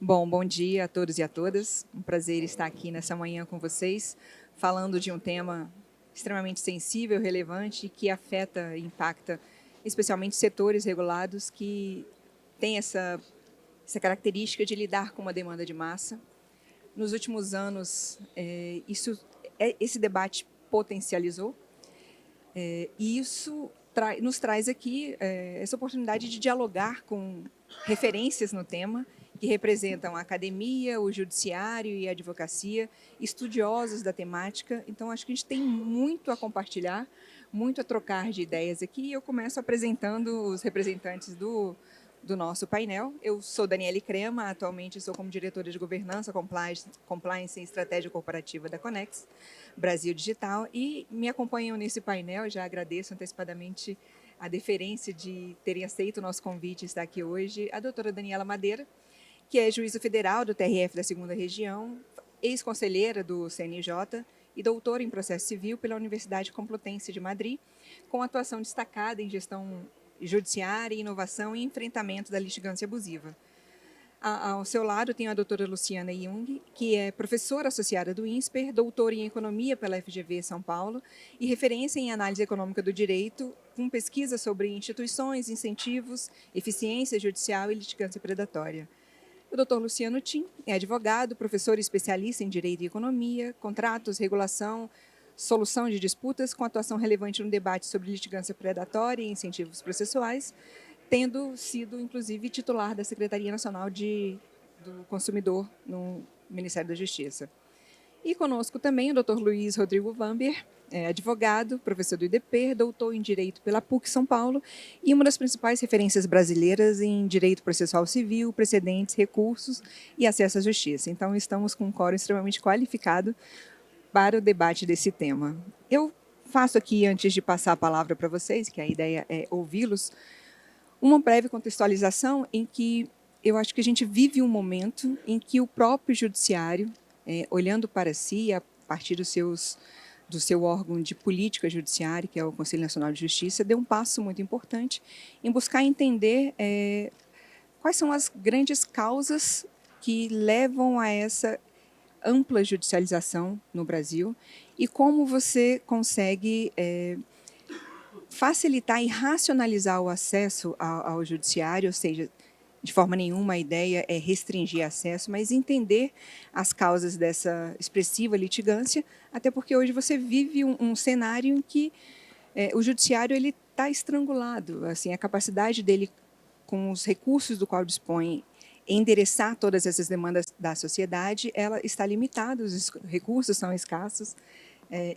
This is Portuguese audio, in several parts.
Bom dia a todos e a todas. Um prazer estar aqui nessa manhã com vocês, falando de um tema extremamente sensível, relevante, que afeta e impacta especialmente setores regulados que têm essa característica de lidar com uma demanda de massa. Nos últimos anos, esse debate potencializou, e isso nos traz aqui essa oportunidade de dialogar com referências no tema, que representam a academia, o judiciário e a advocacia, estudiosos da temática. Então, acho que a gente tem muito a compartilhar, muito a trocar de ideias aqui. Eu começo apresentando os representantes do nosso painel. Eu sou Daniele Crema, atualmente sou como diretora de governança, compliance e estratégia corporativa da Conex Brasil Digital, e me acompanham nesse painel. Já agradeço antecipadamente a deferência de terem aceito o nosso convite e estar aqui hoje, a doutora Daniela Madeira, que é juíza federal do TRF da 2ª Região, ex-conselheira do CNJ e doutora em processo civil pela Universidade Complutense de Madrid, com atuação destacada em gestão judiciária, inovação e enfrentamento da litigância abusiva. Ao seu lado, tenho a doutora Luciana Jung, que é professora associada do INSPER, doutora em Economia pela FGV São Paulo e referência em análise econômica do direito, com pesquisa sobre instituições, incentivos, eficiência judicial e litigância predatória. O doutor Luciano Tim é advogado, professor e especialista em Direito e Economia, contratos, regulação, solução de disputas, com atuação relevante no debate sobre litigância predatória e incentivos processuais, tendo sido, inclusive, titular da Secretaria Nacional do Consumidor no Ministério da Justiça. E conosco também o Dr. Luiz Rodrigo Vamber, advogado, professor do IDP, doutor em Direito pela PUC São Paulo e uma das principais referências brasileiras em Direito Processual Civil, precedentes, recursos e acesso à justiça. Então, estamos com um quórum extremamente qualificado para o debate desse tema. Eu faço aqui, antes de passar a palavra para vocês, que a ideia é ouvi-los, uma breve contextualização em que eu acho que a gente vive um momento em que o próprio judiciário, olhando para si, a partir do seu órgão de política judiciária, que é o Conselho Nacional de Justiça, deu um passo muito importante em buscar entender quais são as grandes causas que levam a essa ampla judicialização no Brasil e como você consegue facilitar e racionalizar o acesso ao judiciário, ou seja, de forma nenhuma a ideia é restringir acesso, mas entender as causas dessa expressiva litigância, até porque hoje você vive um cenário em que o judiciário ele está estrangulado, assim, a capacidade dele, com os recursos do qual dispõe, endereçar todas essas demandas da sociedade, ela está limitada, os recursos são escassos.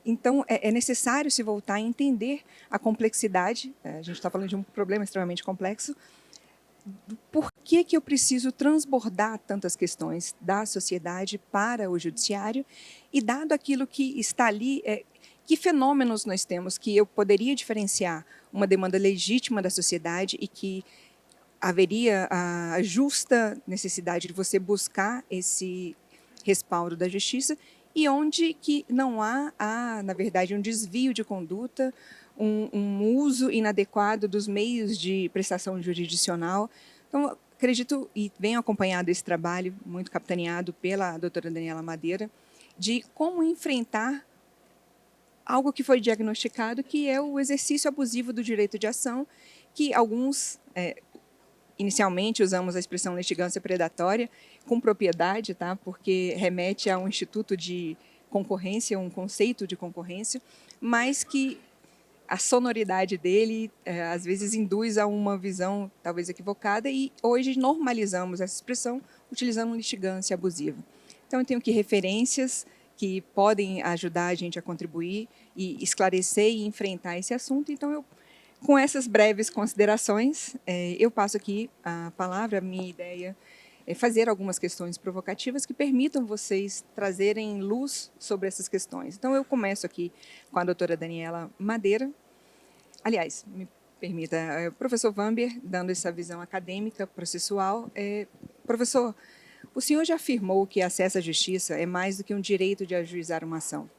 Então, é necessário se voltar a entender a complexidade, a gente está falando de um problema extremamente complexo, por que eu preciso transbordar tantas questões da sociedade para o judiciário, e dado aquilo que está ali, que fenômenos nós temos que eu poderia diferenciar uma demanda legítima da sociedade e que haveria a justa necessidade de você buscar esse respaldo da justiça, e onde que não há, na verdade, um desvio de conduta, um uso inadequado dos meios de prestação jurisdicional. Então, acredito, e venho acompanhado esse trabalho, muito capitaneado pela doutora Daniela Madeira, de como enfrentar algo que foi diagnosticado, que é o exercício abusivo do direito de ação, que alguns... inicialmente usamos a expressão litigância predatória com propriedade, tá? Porque remete a um instituto de concorrência, um conceito de concorrência, mas que a sonoridade dele, às vezes, induz a uma visão talvez equivocada, e hoje normalizamos essa expressão utilizando litigância abusiva. Então, eu tenho aqui referências que podem ajudar a gente a contribuir e esclarecer e enfrentar esse assunto. Então, com essas breves considerações, eu passo aqui a palavra. A minha ideia é fazer algumas questões provocativas que permitam vocês trazerem luz sobre essas questões. Então, eu começo aqui com a doutora Daniela Madeira. Aliás, me permita, professor Vamber, dando essa visão acadêmica, processual. Professor, o senhor já afirmou que acesso à justiça é mais do que um direito de ajuizar uma ação.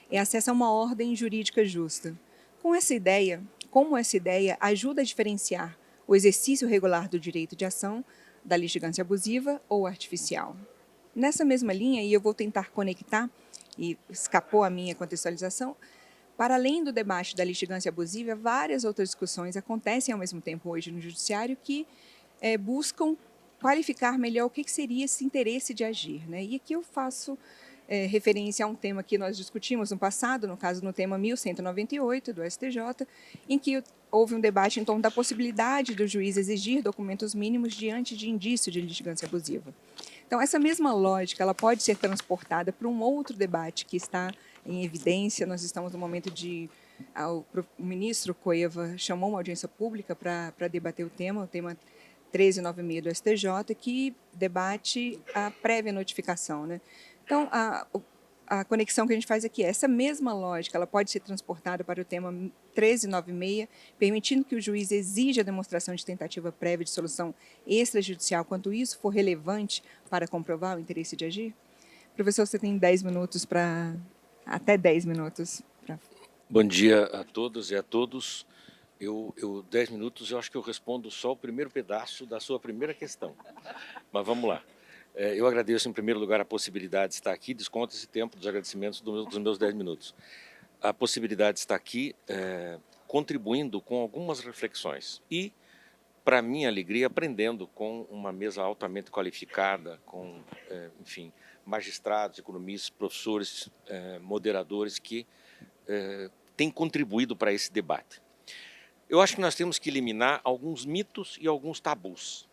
É acesso a uma ordem jurídica justa. Com essa ideia, como essa ideia ajuda a diferenciar o exercício regular do direito de ação da litigância abusiva ou artificial. Nessa mesma linha, e eu vou tentar conectar, e escapou a minha contextualização, para além do debate da litigância abusiva, várias outras discussões acontecem ao mesmo tempo hoje no judiciário que buscam qualificar melhor o que seria esse interesse de agir, né? E aqui eu faço referência a um tema que nós discutimos no passado, no caso no tema 1198 do STJ, em que houve um debate em torno da possibilidade do juiz exigir documentos mínimos diante de indício de litigância abusiva. Então, essa mesma lógica ela pode ser transportada para um outro debate que está em evidência. Nós estamos no momento de... O ministro Cueva chamou uma audiência pública para debater o tema 1396 do STJ, que debate a prévia notificação, né? Então, a conexão que a gente faz aqui é essa mesma lógica, ela pode ser transportada para o tema 1396, permitindo que o juiz exija a demonstração de tentativa prévia de solução extrajudicial, quanto isso for relevante para comprovar o interesse de agir? Professor, você tem 10 minutos para... até 10 minutos. Bom dia a todas e a todos. 10 minutos, eu acho que eu respondo só o primeiro pedaço da sua primeira questão. Mas vamos lá. Eu agradeço, em primeiro lugar, a possibilidade de estar aqui, desconto esse tempo dos agradecimentos dos meus 10 minutos. A possibilidade de estar aqui contribuindo com algumas reflexões e, para minha alegria, aprendendo com uma mesa altamente qualificada, com, enfim, magistrados, economistas, professores, moderadores que têm contribuído para esse debate. Eu acho que nós temos que eliminar alguns mitos e alguns tabus.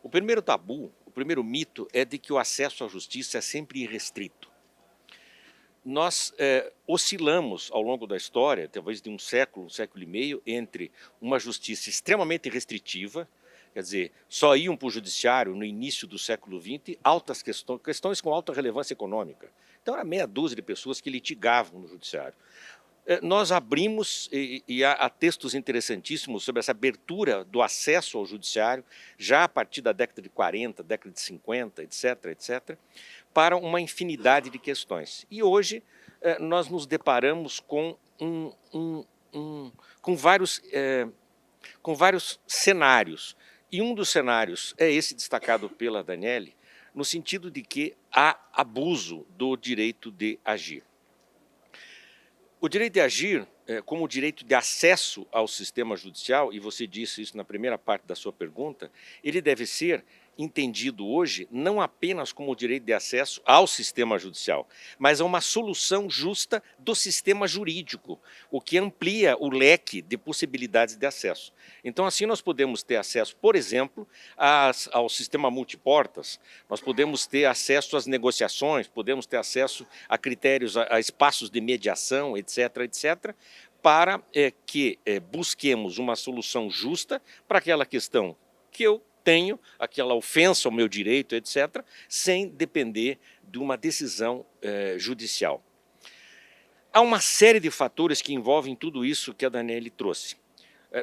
O primeiro tabu, o primeiro mito é de que o acesso à justiça é sempre irrestrito. Nós oscilamos ao longo da história, talvez de um século e meio, entre uma justiça extremamente restritiva, quer dizer, só iam para o judiciário no início do século XX altas questões com alta relevância econômica. Então era meia dúzia de pessoas que litigavam no judiciário. Nós abrimos, e há textos interessantíssimos sobre essa abertura do acesso ao judiciário, já a partir da década de 40, década de 50, etc., etc., para uma infinidade de questões. E hoje nós nos deparamos com, com vários cenários. E um dos cenários é esse destacado pela Daniele, no sentido de que há abuso do direito de agir. O direito de agir, como o direito de acesso ao sistema judicial, e você disse isso na primeira parte da sua pergunta, ele deve ser entendido hoje não apenas como o direito de acesso ao sistema judicial, mas a uma solução justa do sistema jurídico, o que amplia o leque de possibilidades de acesso. Então, assim, nós podemos ter acesso, por exemplo, ao sistema multiportas, nós podemos ter acesso às negociações, podemos ter acesso a critérios, a espaços de mediação, etc., etc., para que busquemos uma solução justa para aquela questão que eu tenho, aquela ofensa ao meu direito, etc., sem depender de uma decisão judicial. Há uma série de fatores que envolvem tudo isso que a Daniele trouxe.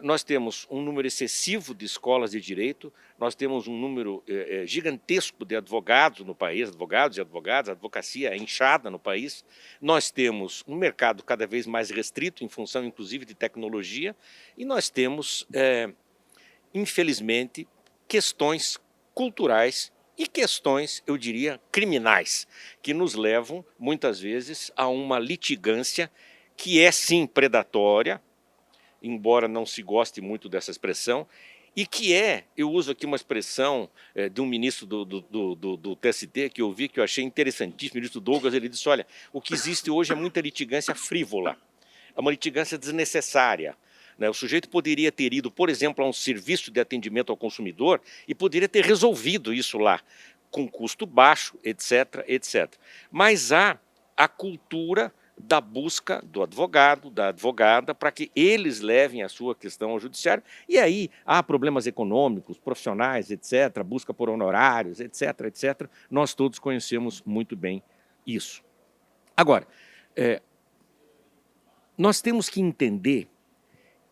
Nós temos um número excessivo de escolas de direito, nós temos um número gigantesco de advogados no país, advogados e advogadas, a advocacia é inchada no país, nós temos um mercado cada vez mais restrito, em função, inclusive, de tecnologia, e nós temos, infelizmente, questões culturais e questões, eu diria, criminais, que nos levam, muitas vezes, a uma litigância que é, sim, predatória, embora não se goste muito dessa expressão, e que eu uso aqui uma expressão de um ministro do TST que eu vi, que eu achei interessantíssimo, o ministro Douglas, ele disse, olha, o que existe hoje é muita litigância frívola, é uma litigância desnecessária. O sujeito poderia ter ido, por exemplo, a um serviço de atendimento ao consumidor e poderia ter resolvido isso lá, com custo baixo, etc., etc. Mas há a cultura da busca do advogado, da advogada, para que eles levem a sua questão ao judiciário. E aí há problemas econômicos, profissionais, etc., busca por honorários, etc., etc. Nós todos conhecemos muito bem isso. Agora, nós temos que entender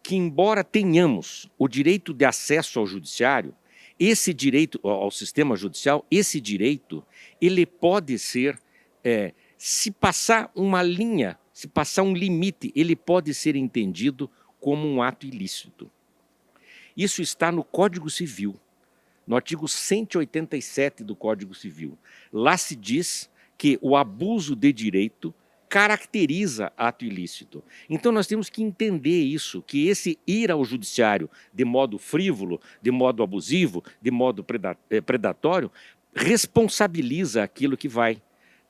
que, embora tenhamos o direito de acesso ao judiciário, esse direito ao sistema judicial, esse direito, ele pode ser, se passar uma linha, se passar um limite, ele pode ser entendido como um ato ilícito. Isso está no Código Civil. no artigo 187 do Código Civil. Lá se diz que o abuso de direito caracteriza ato ilícito. Então nós temos que entender isso, que esse ir ao judiciário de modo frívolo, de modo abusivo, de modo predatório, responsabiliza aquilo que vai.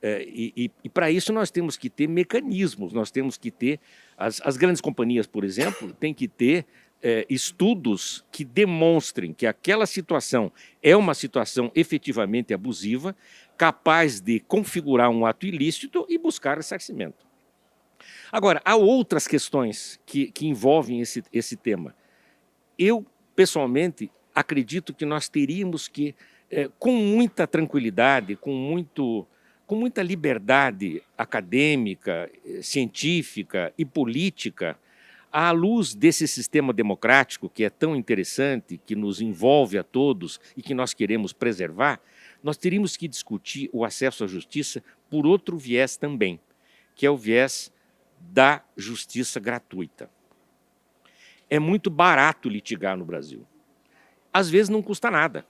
E para isso nós temos que ter mecanismos, nós temos que ter, as grandes companhias, por exemplo, têm que ter estudos que demonstrem que aquela situação é uma situação efetivamente abusiva, capaz de configurar um ato ilícito e buscar ressarcimento. Agora, há outras questões que envolvem esse tema. Eu, pessoalmente, acredito que nós teríamos que, com muita tranquilidade, com muita liberdade acadêmica, científica e política, à luz desse sistema democrático que é tão interessante, que nos envolve a todos e que nós queremos preservar, nós teríamos que discutir o acesso à justiça por outro viés também, que é o viés da justiça gratuita. É muito barato litigar no Brasil. Às vezes não custa nada.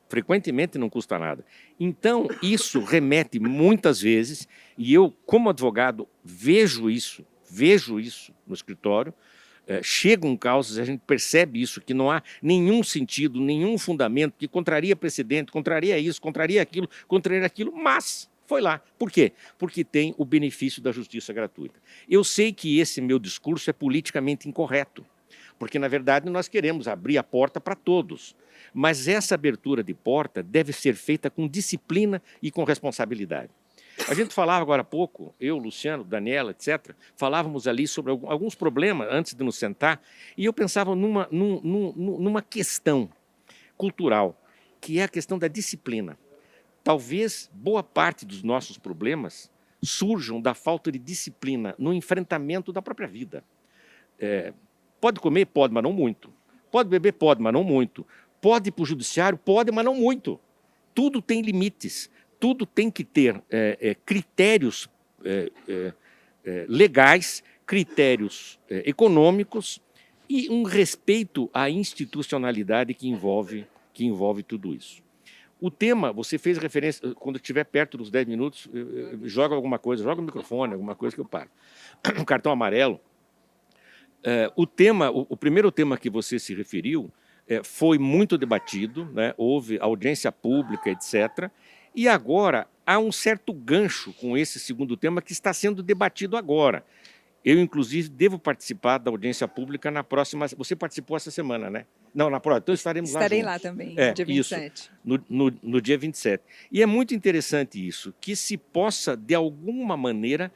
Frequentemente não custa nada. Então, isso remete muitas vezes, e eu, como advogado, vejo isso no escritório, chegam causas, a gente percebe isso, que não há nenhum sentido, nenhum fundamento, que contraria precedente, contraria isso, contraria aquilo, mas foi lá. Por quê? Porque tem o benefício da justiça gratuita. Eu sei que esse meu discurso é politicamente incorreto, porque, na verdade, nós queremos abrir a porta para todos. Mas essa abertura de porta deve ser feita com disciplina e com responsabilidade. A gente falava agora há pouco, eu, Luciano, Daniela, etc., falávamos ali sobre alguns problemas antes de nos sentar, e eu pensava numa questão cultural, que é a questão da disciplina. Talvez boa parte dos nossos problemas surjam da falta de disciplina no enfrentamento da própria vida. Pode comer? Pode, mas não muito. Pode beber? Pode, mas não muito. Pode ir para o judiciário? Pode, mas não muito. Tudo tem limites. Tudo tem que ter critérios legais, critérios econômicos e um respeito à institucionalidade que envolve tudo isso. O tema, você fez referência, quando estiver perto dos 10 minutos, joga alguma coisa, joga o microfone, alguma coisa que eu paro. O cartão amarelo. O primeiro tema que você se referiu foi muito debatido, né? Houve audiência pública, etc., e agora há um certo gancho com esse segundo tema que está sendo debatido agora. Eu, inclusive, devo participar da audiência pública na próxima... Você participou essa semana, né? Não, na próxima. Então estaremos lá juntos. Estarei lá também, dia 27. Isso, no dia 27. E é muito interessante isso, que se possa, de alguma maneira,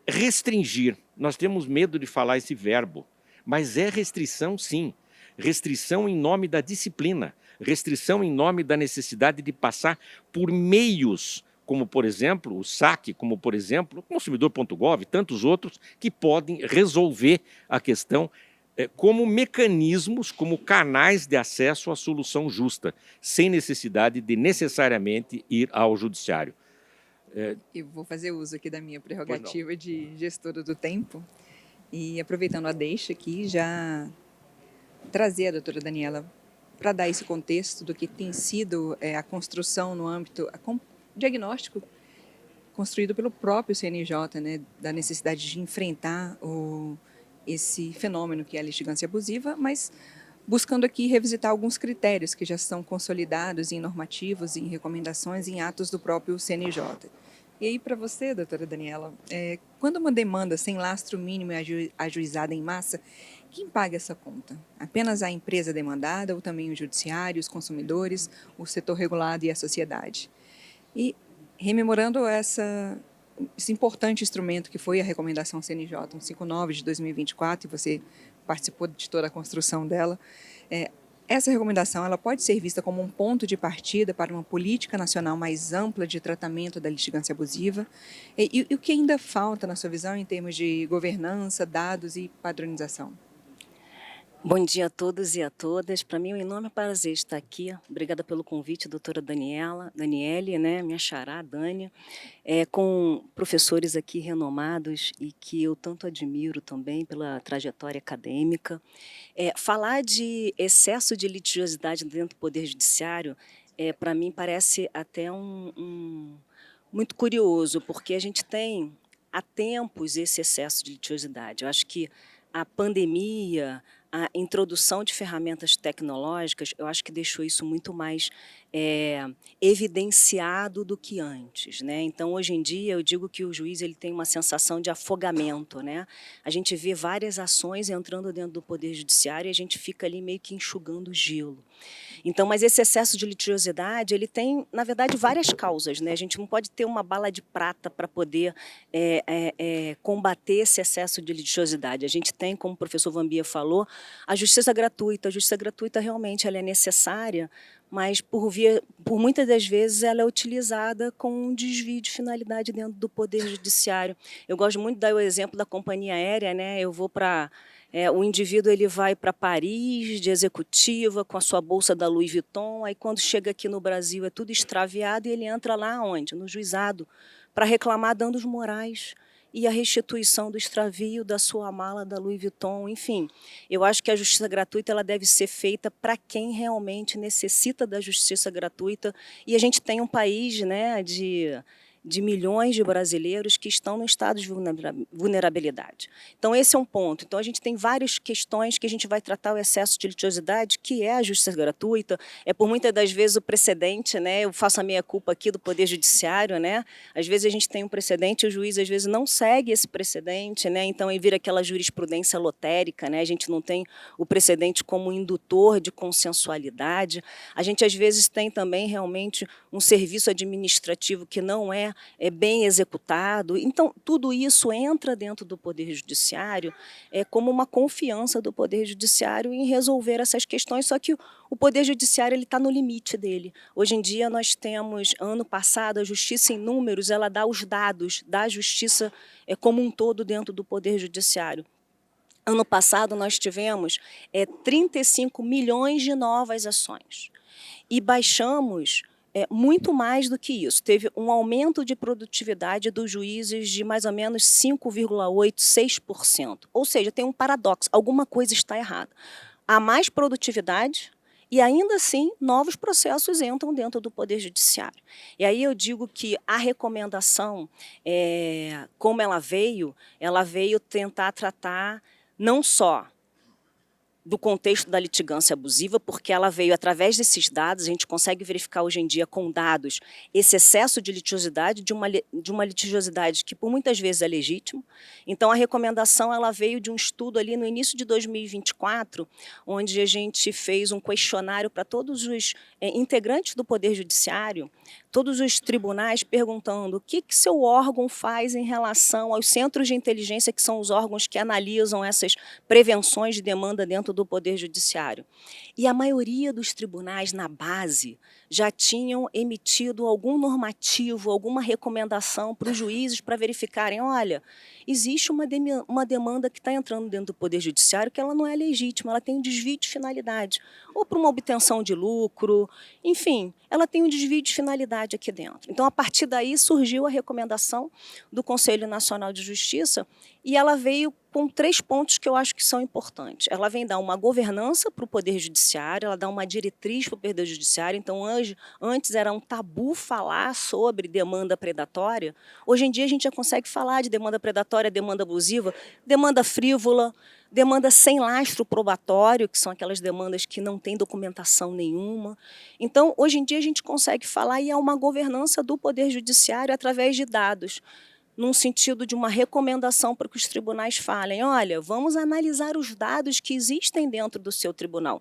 restringir. Nós temos medo de falar esse verbo, mas é restrição, sim. Restrição em nome da disciplina, restrição em nome da necessidade de passar por meios, como, por exemplo, o SAC, como, por exemplo, o consumidor.gov e tantos outros, que podem resolver a questão como mecanismos, como canais de acesso à solução justa, sem necessidade de necessariamente ir ao judiciário. Eu vou fazer uso aqui da minha prerrogativa de gestora do tempo e, aproveitando a deixa aqui, já trazer a doutora Daniela para dar esse contexto do que tem sido a construção no âmbito, diagnóstico construído pelo próprio CNJ, né, da necessidade de enfrentar esse fenômeno que é a litigância abusiva, mas buscando aqui revisitar alguns critérios que já estão consolidados em normativos, em recomendações, em atos do próprio CNJ. E aí, para você, doutora Daniela, quando uma demanda sem lastro mínimo é ajuizada em massa, quem paga essa conta? Apenas a empresa demandada ou também o judiciário, os consumidores, o setor regulado e a sociedade? E, rememorando esse importante instrumento que foi a recomendação CNJ 159 de 2024, e você participou de toda a construção dela, essa recomendação ela pode ser vista como um ponto de partida para uma política nacional mais ampla de tratamento da litigância abusiva. E o que ainda falta, na sua visão, em termos de governança, dados e padronização? Bom dia a todos e a todas. Para mim é um enorme prazer estar aqui. Obrigada pelo convite, doutora Daniele, né, minha xará, Dânia, com professores aqui renomados e que eu tanto admiro também pela trajetória acadêmica. Falar de excesso de litigiosidade dentro do Poder Judiciário, para mim parece até muito curioso, porque a gente tem há tempos esse excesso de litigiosidade. Eu acho que a pandemia, a introdução de ferramentas tecnológicas, eu acho que deixou isso muito mais evidenciado do que antes, né? Então, hoje em dia, eu digo que o juiz ele tem uma sensação de afogamento, né? A gente vê várias ações entrando dentro do Poder Judiciário e a gente fica ali meio que enxugando gelo. Então, mas esse excesso de litigiosidade, ele tem, na verdade, várias causas, né? A gente não pode ter uma bala de prata para poder combater esse excesso de litigiosidade. A gente tem, como o professor Vambia falou, a justiça gratuita. A justiça gratuita realmente ela é necessária, mas por muitas das vezes ela é utilizada com um desvio de finalidade dentro do Poder Judiciário. Eu gosto muito de dar o exemplo da companhia aérea, né? Eu vou para o indivíduo ele vai para Paris de executiva com a sua bolsa da Louis Vuitton, aí quando chega aqui no Brasil é tudo extraviado e ele entra lá onde? No juizado, para reclamar danos morais e a restituição do extravio da sua mala da Louis Vuitton, enfim. Eu acho que a justiça gratuita ela deve ser feita para quem realmente necessita da justiça gratuita e a gente tem um país, né, de milhões de brasileiros que estão no estado de vulnerabilidade. Então, esse é um ponto. Então, a gente tem várias questões que a gente vai tratar o excesso de litigiosidade, que é a justiça gratuita, por muitas das vezes o precedente, né? Eu faço a meia-culpa aqui do Poder Judiciário, né? Às vezes a gente tem um precedente e o juiz, às vezes, não segue esse precedente, né? Então, aí vira aquela jurisprudência lotérica, né? A gente não tem o precedente como indutor de consensualidade. A gente, às vezes, tem também, realmente, um serviço administrativo que não é bem executado. Então, tudo isso entra dentro do Poder Judiciário como uma confiança do Poder Judiciário em resolver essas questões, só que o Poder Judiciário está no limite dele. Hoje em dia, nós temos, ano passado, a Justiça em Números, ela dá os dados da Justiça como um todo dentro do Poder Judiciário. Ano passado, nós tivemos 35 milhões de novas ações e baixamos muito mais do que isso. Teve um aumento de produtividade dos juízes de mais ou menos 5,8%, 6%. Ou seja, tem um paradoxo, alguma coisa está errada. Há mais produtividade e, ainda assim, novos processos entram dentro do Poder Judiciário. E aí eu digo que a recomendação, como ela veio tentar tratar não só do contexto da litigância abusiva, porque ela veio através desses dados, a gente consegue verificar hoje em dia com dados esse excesso de litigiosidade, de uma litigiosidade que por muitas vezes é legítima. Então a recomendação ela veio de um estudo ali no início de 2024, onde a gente fez um questionário para todos os integrantes do Poder Judiciário, todos os tribunais, perguntando o que seu órgão faz em relação aos centros de inteligência, que são os órgãos que analisam essas prevenções de demanda dentro do Poder Judiciário. E a maioria dos tribunais, na base, já tinham emitido algum normativo, alguma recomendação para os juízes para verificarem, olha, existe uma demanda que está entrando dentro do Poder Judiciário que ela não é legítima, ela tem um desvio de finalidade, ou para uma obtenção de lucro, enfim, ela tem um desvio de finalidade aqui dentro. Então, a partir daí, surgiu a recomendação do Conselho Nacional de Justiça e ela veio com 3 pontos que eu acho que são importantes. Ela vem dar uma governança para o Poder Judiciário, ela dá uma diretriz para o Poder Judiciário. Então, antes era um tabu falar sobre demanda predatória. Hoje em dia, a gente já consegue falar de demanda predatória, demanda abusiva, demanda frívola, demanda sem lastro probatório, que são aquelas demandas que não têm documentação nenhuma. Então, hoje em dia, a gente consegue falar e há uma governança do Poder Judiciário através de dados, num sentido de uma recomendação para que os tribunais falem, olha, vamos analisar os dados que existem dentro do seu tribunal.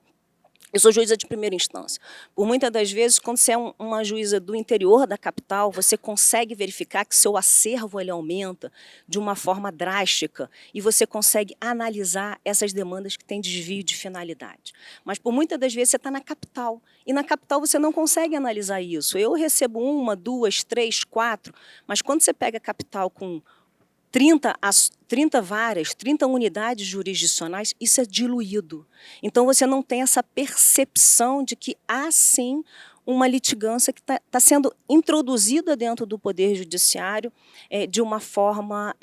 Eu sou juíza de primeira instância. Por muitas das vezes, quando você é uma juíza do interior da capital, você consegue verificar que seu acervo ele aumenta de uma forma drástica e você consegue analisar essas demandas que têm desvio de finalidade. Mas, por muitas das vezes, você está na capital e na capital você não consegue analisar isso. Eu recebo 1, 2, 3, 4, mas quando você pega a capital com 30 varas, 30 unidades jurisdicionais, isso é diluído. Então, você não tem essa percepção de que há, sim, uma litigância que está sendo introduzida dentro do Poder Judiciário de uma forma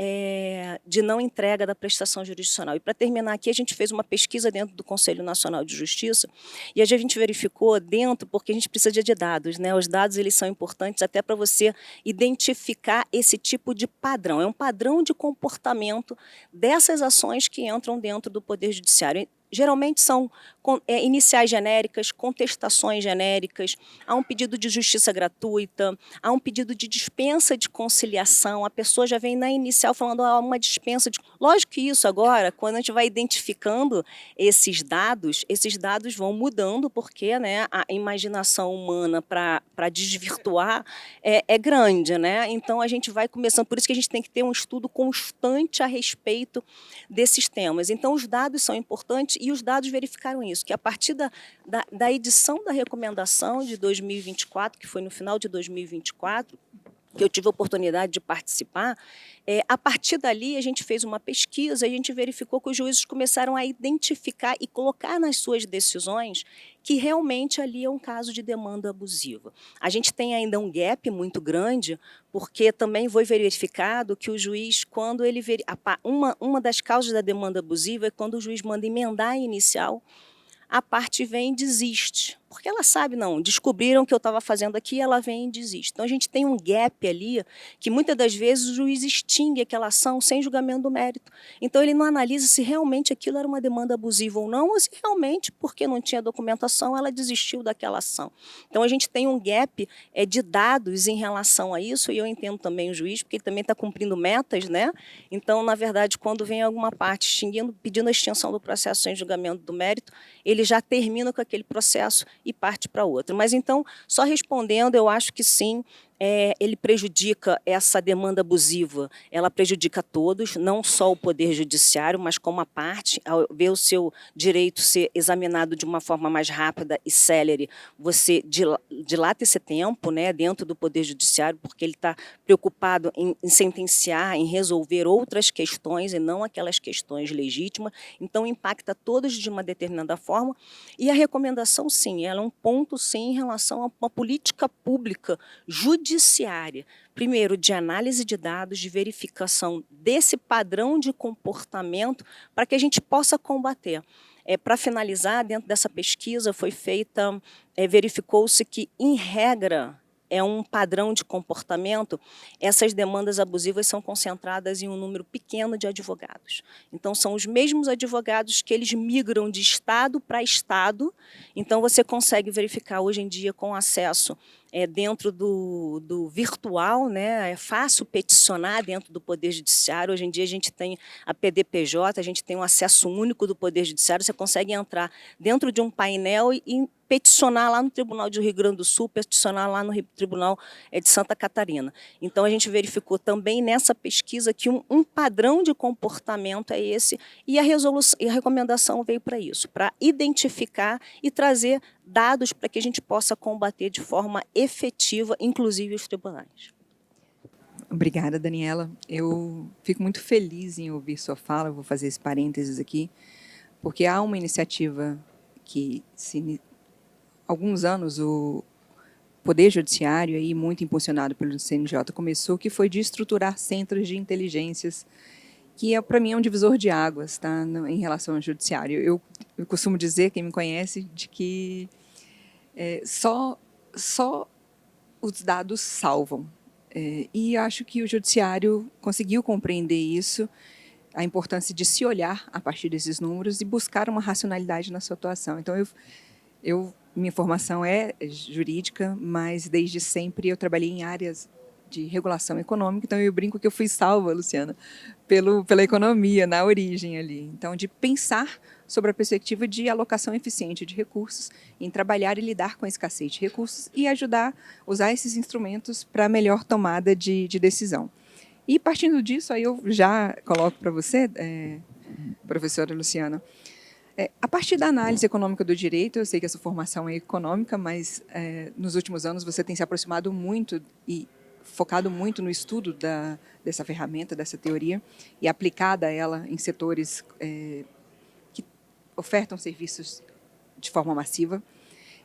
de não entrega da prestação jurisdicional. E, para terminar aqui, a gente fez uma pesquisa dentro do Conselho Nacional de Justiça e a gente verificou dentro, porque a gente precisa de dados, né? Os dados eles são importantes até para você identificar esse tipo de padrão. É um padrão de comportamento dessas ações que entram dentro do Poder Judiciário. Geralmente são iniciais genéricas, contestações genéricas, há um pedido de justiça gratuita, há um pedido de dispensa de conciliação, a pessoa já vem na inicial falando uma dispensa de... Lógico que isso agora, quando a gente vai identificando esses dados vão mudando, porque, né, a imaginação humana para desvirtuar é grande, né? Então a gente vai começando, por isso que a gente tem que ter um estudo constante a respeito desses temas. Então os dados são importantes e os dados verificaram isso, que a partir da edição da recomendação de 2024, que foi no final de 2024, que eu tive a oportunidade de participar, a partir dali a gente fez uma pesquisa e a gente verificou que os juízes começaram a identificar e colocar nas suas decisões que realmente ali é um caso de demanda abusiva. A gente tem ainda um gap muito grande, porque também foi verificado que o juiz, quando ele... Uma das causas da demanda abusiva é quando o juiz manda emendar a inicial, a parte vem e desiste. Porque ela sabe, não, descobriram o que eu estava fazendo aqui, ela vem e desiste. Então, a gente tem um gap ali, que muitas das vezes o juiz extingue aquela ação sem julgamento do mérito. Então, ele não analisa se realmente aquilo era uma demanda abusiva ou não, ou se realmente, porque não tinha documentação, ela desistiu daquela ação. Então, a gente tem um gap de dados em relação a isso, e eu entendo também o juiz, porque ele também está cumprindo metas, né? Então, na verdade, quando vem alguma parte extinguindo, pedindo a extinção do processo sem julgamento do mérito, ele já termina com aquele processo e parte para outra. Mas, então, só respondendo, eu acho que sim, ele prejudica essa demanda abusiva, ela prejudica todos, não só o Poder Judiciário, mas como a parte, ao ver o seu direito ser examinado de uma forma mais rápida e célere, você dilata esse tempo, né, dentro do Poder Judiciário, porque ele está preocupado em sentenciar, em resolver outras questões e não aquelas questões legítimas, então impacta todos de uma determinada forma. E a recomendação, sim, ela é um ponto, sim, em relação a uma política pública judiciária, primeiro, de análise de dados, de verificação desse padrão de comportamento para que a gente possa combater. Para finalizar, dentro dessa pesquisa foi feita, verificou-se que, em regra, é um padrão de comportamento, essas demandas abusivas são concentradas em um número pequeno de advogados. Então, são os mesmos advogados que eles migram de estado para estado, então você consegue verificar hoje em dia com acesso dentro do virtual, né? É fácil peticionar dentro do Poder Judiciário. Hoje em dia a gente tem a PDPJ, a gente tem um acesso único do Poder Judiciário, você consegue entrar dentro de um painel e peticionar lá no Tribunal do Rio Grande do Sul, peticionar lá no Tribunal de Santa Catarina. Então, a gente verificou também nessa pesquisa que um padrão de comportamento é esse, e a recomendação veio para isso, para identificar e trazer dados para que a gente possa combater de forma efetiva, inclusive os tribunais. Obrigada, Daniela. Eu fico muito feliz em ouvir sua fala, eu vou fazer esse parênteses aqui, porque há uma iniciativa que, há alguns anos, o Poder Judiciário, aí, muito impulsionado pelo CNJ, começou, que foi de estruturar centros de inteligências, que para mim é um divisor de águas, tá, em relação ao judiciário. Eu costumo dizer, quem me conhece, de que só os dados salvam. E acho que o judiciário conseguiu compreender isso, a importância de se olhar a partir desses números e buscar uma racionalidade na sua atuação. Então, minha formação é jurídica, mas desde sempre eu trabalhei em áreas de regulação econômica, então eu brinco que eu fui salva, Luciana, pela economia, na origem ali. Então, de pensar sobre a perspectiva de alocação eficiente de recursos, em trabalhar e lidar com a escassez de recursos e ajudar a usar esses instrumentos para melhor tomada de decisão. E, partindo disso, aí eu já coloco para você, professora Luciana, a partir da análise econômica do direito, eu sei que a sua formação é econômica, mas nos últimos anos você tem se aproximado muito e focado muito no estudo dessa ferramenta, dessa teoria, e aplicada a ela em setores que ofertam serviços de forma massiva.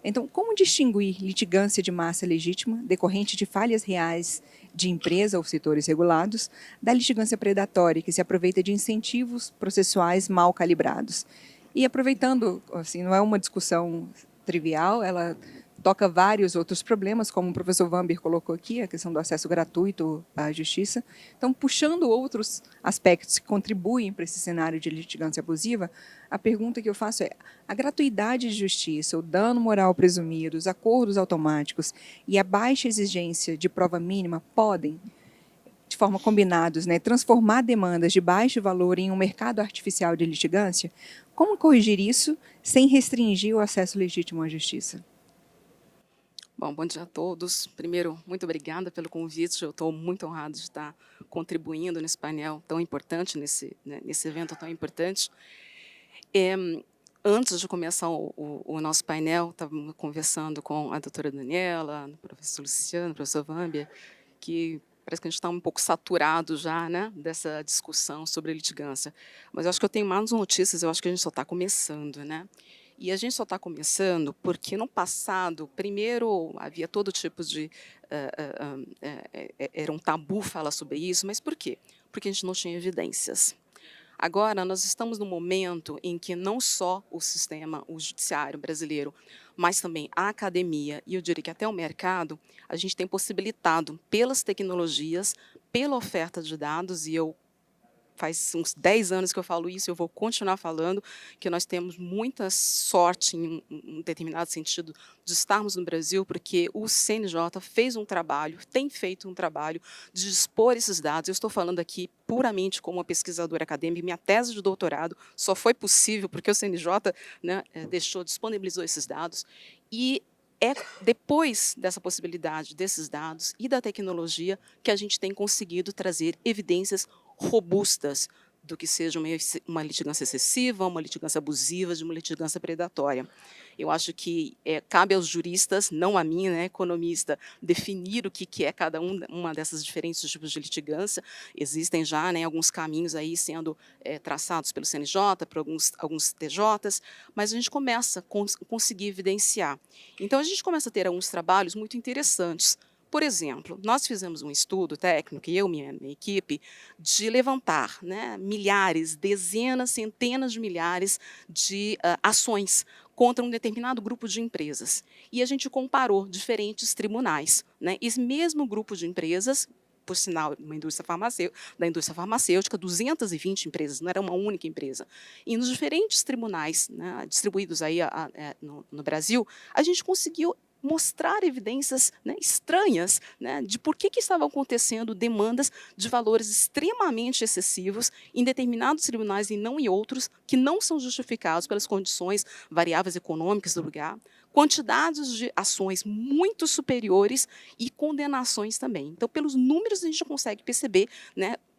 Então, como distinguir litigância de massa legítima, decorrente de falhas reais de empresa ou setores regulados, da litigância predatória, que se aproveita de incentivos processuais mal calibrados? E aproveitando, assim, não é uma discussão trivial, ela toca vários outros problemas, como o professor Vamber colocou aqui, a questão do acesso gratuito à justiça. Então, puxando outros aspectos que contribuem para esse cenário de litigância abusiva, a pergunta que eu faço é: a gratuidade de justiça, o dano moral presumido, os acordos automáticos e a baixa exigência de prova mínima podem, de forma combinados, transformar demandas de baixo valor em um mercado artificial de litigância? Como corrigir isso sem restringir o acesso legítimo à justiça? Bom dia a todos. Primeiro, muito obrigada pelo convite. Eu estou muito honrado de estar contribuindo nesse painel tão importante, nesse evento tão importante. Antes de começar o nosso painel, estávamos conversando com a doutora Daniela, o professor Luciano, o professor Vamber, que parece que a gente está um pouco saturado já, dessa discussão sobre litigância. Mas eu acho que eu tenho mais notícias, eu acho que a gente só está começando, E a gente só está começando porque, no passado, primeiro, havia todo tipo de... era um tabu falar sobre isso, mas por quê? Porque a gente não tinha evidências. Agora, nós estamos num momento em que não só o sistema, o judiciário brasileiro, mas também a academia e eu diria que até o mercado, a gente tem possibilitado, pelas tecnologias, pela oferta de dados, e faz uns 10 anos que eu falo isso, eu vou continuar falando, que nós temos muita sorte, em um determinado sentido, de estarmos no Brasil, porque o CNJ fez um trabalho, tem feito um trabalho de dispor esses dados. Eu estou falando aqui puramente como uma pesquisadora acadêmica, minha tese de doutorado só foi possível porque o CNJ disponibilizou esses dados, e é depois dessa possibilidade desses dados e da tecnologia que a gente tem conseguido trazer evidências robustas do que seja uma litigância excessiva, uma litigância abusiva, de uma litigância predatória. Eu acho que cabe aos juristas, não a mim, economista, definir o que é cada uma dessas diferentes tipos de litigância. Existem já alguns caminhos aí sendo traçados pelo CNJ, por alguns TJs, mas a gente começa a conseguir evidenciar. Então, a gente começa a ter alguns trabalhos muito interessantes. Por exemplo, nós fizemos um estudo técnico, e eu e minha equipe, de levantar milhares, dezenas, centenas de milhares de ações contra um determinado grupo de empresas. E a gente comparou diferentes tribunais. Esse mesmo grupo de empresas, por sinal, da indústria farmacêutica, 220 empresas, não era uma única empresa. E nos diferentes tribunais distribuídos aí no Brasil, a gente conseguiu mostrar evidências estranhas de por que estavam acontecendo demandas de valores extremamente excessivos em determinados tribunais e não em outros, que não são justificados pelas condições variáveis econômicas do lugar, quantidades de ações muito superiores e condenações também. Então, pelos números, a gente consegue perceber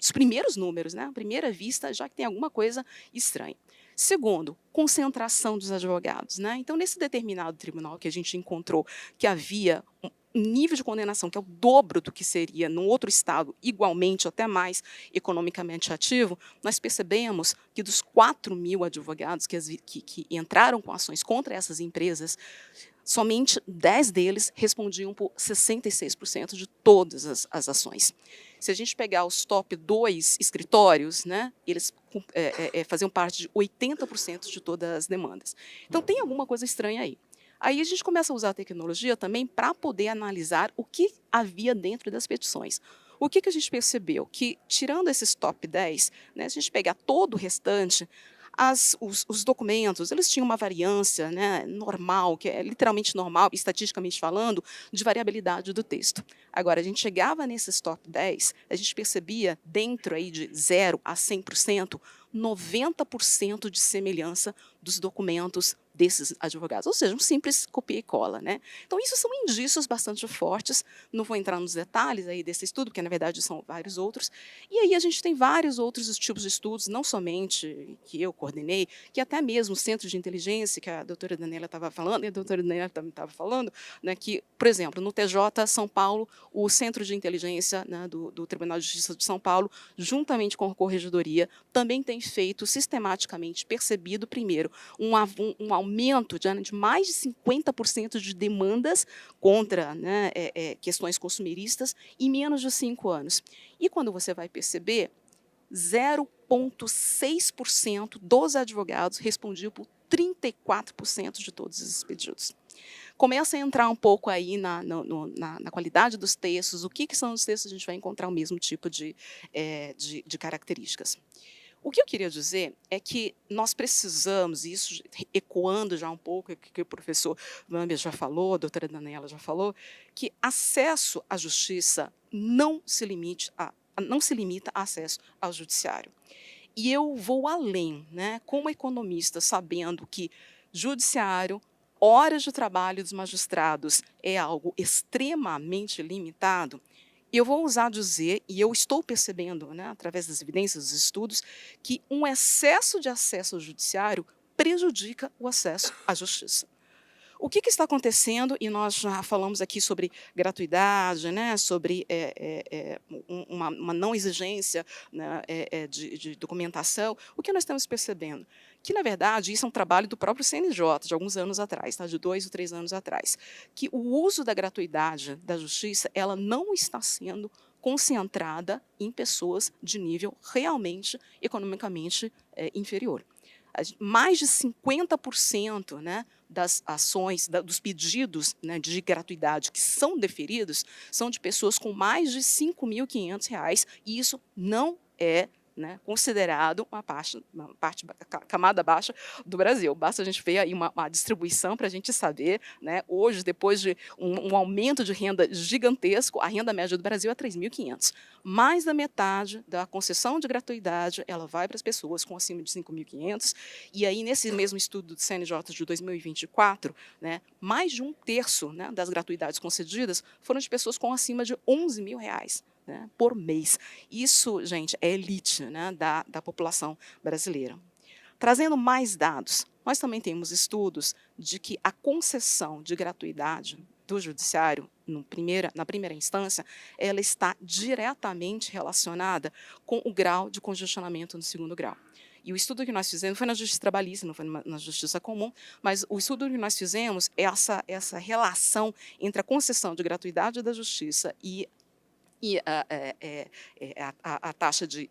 os primeiros números, à primeira vista, já que tem alguma coisa estranha. Segundo, concentração dos advogados. Então, nesse determinado tribunal que a gente encontrou que havia um nível de condenação que é o dobro do que seria num outro estado, igualmente, até mais economicamente ativo, nós percebemos que dos 4.000 advogados que entraram com ações contra essas empresas, somente 10 deles respondiam por 66% de todas as ações. Se a gente pegar os top 2 escritórios, eles faziam parte de 80% de todas as demandas. Então, tem alguma coisa estranha aí. Aí a gente começa a usar a tecnologia também para poder analisar o que havia dentro das petições. O que a gente percebeu? Que, tirando esses top 10, se a gente pegar todo o restante, os documentos, eles tinham uma variância normal, que é literalmente normal, estatisticamente falando, de variabilidade do texto. Agora, a gente chegava nesses top 10, a gente percebia, dentro aí de 0 a 100%, 90% de semelhança dos documentos desses advogados, ou seja, um simples copia e cola, né? Então, isso são indícios bastante fortes, não vou entrar nos detalhes aí desse estudo, porque, na verdade, são vários outros, e aí a gente tem vários outros tipos de estudos, não somente que eu coordenei, que até mesmo o Centro de Inteligência, que a doutora Daniela estava falando, e a doutora Daniela também estava falando, né, que, por exemplo, no TJ São Paulo, o Centro de Inteligência, né, do Tribunal de Justiça de São Paulo, juntamente com a Corregedoria, também tem feito sistematicamente, percebido, primeiro, um aumento de mais de 50% de demandas contra, né, questões consumeristas em menos de 5 anos. E quando você vai perceber, 0,6% dos advogados respondiam por 34% de todos esses pedidos. Começa a entrar um pouco aí na qualidade dos textos, o que são os textos, a gente vai encontrar o mesmo tipo de características. O que eu queria dizer é que nós precisamos, isso ecoando já um pouco o que o professor Wamber já falou, a doutora Daniela já falou, que acesso à justiça não se limita a acesso ao judiciário. E eu vou além, né, como economista, sabendo que judiciário, horas de trabalho dos magistrados é algo extremamente limitado, eu vou ousar dizer, e eu estou percebendo, né, através das evidências dos estudos, que um excesso de acesso ao judiciário prejudica o acesso à justiça. O que está acontecendo, e nós já falamos aqui sobre gratuidade, né, sobre uma não exigência, né, de documentação, o que nós estamos percebendo? Que, na verdade, isso é um trabalho do próprio CNJ, de alguns anos atrás, tá, de 2 ou 3 anos atrás, que o uso da gratuidade da justiça ela não está sendo concentrada em pessoas de nível realmente economicamente inferior. Mais de 50%, né, das ações, dos pedidos, né, de gratuidade que são deferidos são de pessoas com mais de R$ 5.500, e isso não é, né, considerado uma camada baixa do Brasil. Basta a gente ver aí uma distribuição para a gente saber, né, hoje, depois de um aumento de renda gigantesco, a renda média do Brasil é 3.500. Mais da metade da concessão de gratuidade ela vai para as pessoas com acima de 5.500, e aí nesse mesmo estudo do CNJ de 2024, né, mais de 1/3, né, das gratuidades concedidas foram de pessoas com acima de R$ 11.000, né, por mês. Isso, gente, é elite, né, da população brasileira. Trazendo mais dados, nós também temos estudos de que a concessão de gratuidade do judiciário, na primeira instância, ela está diretamente relacionada com o grau de congestionamento no segundo grau. E o estudo que nós fizemos foi na Justiça Trabalhista, não foi na Justiça Comum, mas o estudo que nós fizemos é essa relação entre a concessão de gratuidade da Justiça e a taxa de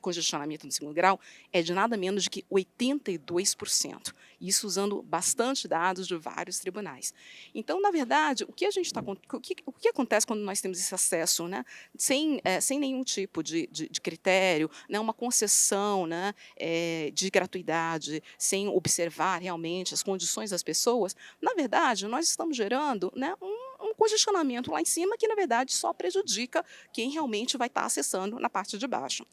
congestionamento no segundo grau é de nada menos de que 82%. Isso usando bastante dados de vários tribunais. Então, na verdade, o que acontece quando nós temos esse acesso, né, sem nenhum tipo de critério, né, uma concessão, né, de gratuidade, sem observar realmente as condições das pessoas? Na verdade, nós estamos gerando, né, um congestionamento lá em cima que, na verdade, só prejudica quem realmente vai estar acessando na parte de baixo.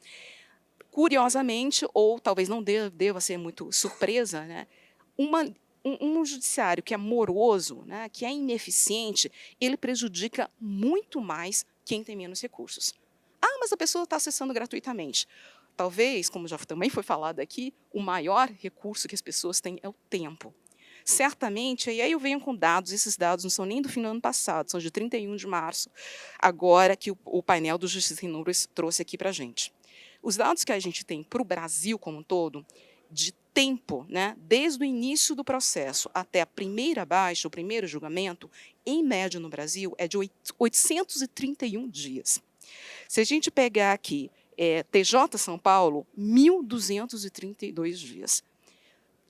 Curiosamente, ou talvez não deva ser muito surpresa, né, um judiciário que é moroso, né, que é ineficiente, ele prejudica muito mais quem tem menos recursos. Ah, mas a pessoa está acessando gratuitamente. Talvez, como já também foi falado aqui, o maior recurso que as pessoas têm é o tempo. Certamente, e aí eu venho com dados, esses dados não são nem do fim do ano passado, são de 31 de março, agora que o painel do Justiça em Números trouxe aqui para a gente. Os dados que a gente tem para o Brasil como um todo, de tempo, né, desde o início do processo até a primeira baixa, o primeiro julgamento, em média no Brasil, é de 831 dias. Se a gente pegar aqui TJ São Paulo, 1.232 dias.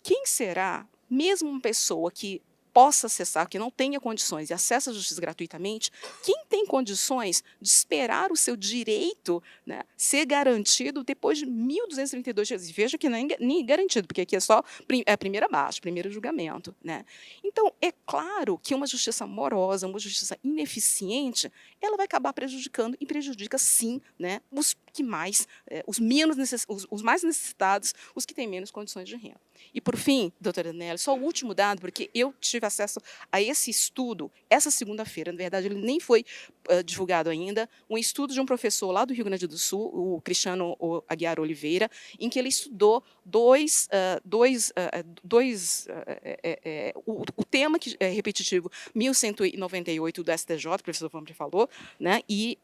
Quem será, mesmo uma pessoa que possa acessar, que não tenha condições e acessa a justiça gratuitamente, quem tem condições de esperar o seu direito, né, ser garantido depois de 1.232 dias? E veja que nem garantido, porque aqui é só a primeira baixa, primeiro julgamento, né? Então, é claro que uma justiça morosa, uma justiça ineficiente, ela vai acabar prejudicando, e prejudica, sim, né, que mais, os mais necessitados, os que têm menos condições de renda. E, por fim, doutora Daniela, só o último dado, porque eu tive acesso a esse estudo essa segunda-feira, na verdade ele nem foi divulgado ainda, um estudo de um professor lá do Rio Grande do Sul, o Cristiano Aguiar Oliveira, em que ele estudou o tema que é repetitivo 1198 do STJ, o professor Vamp falou, né, e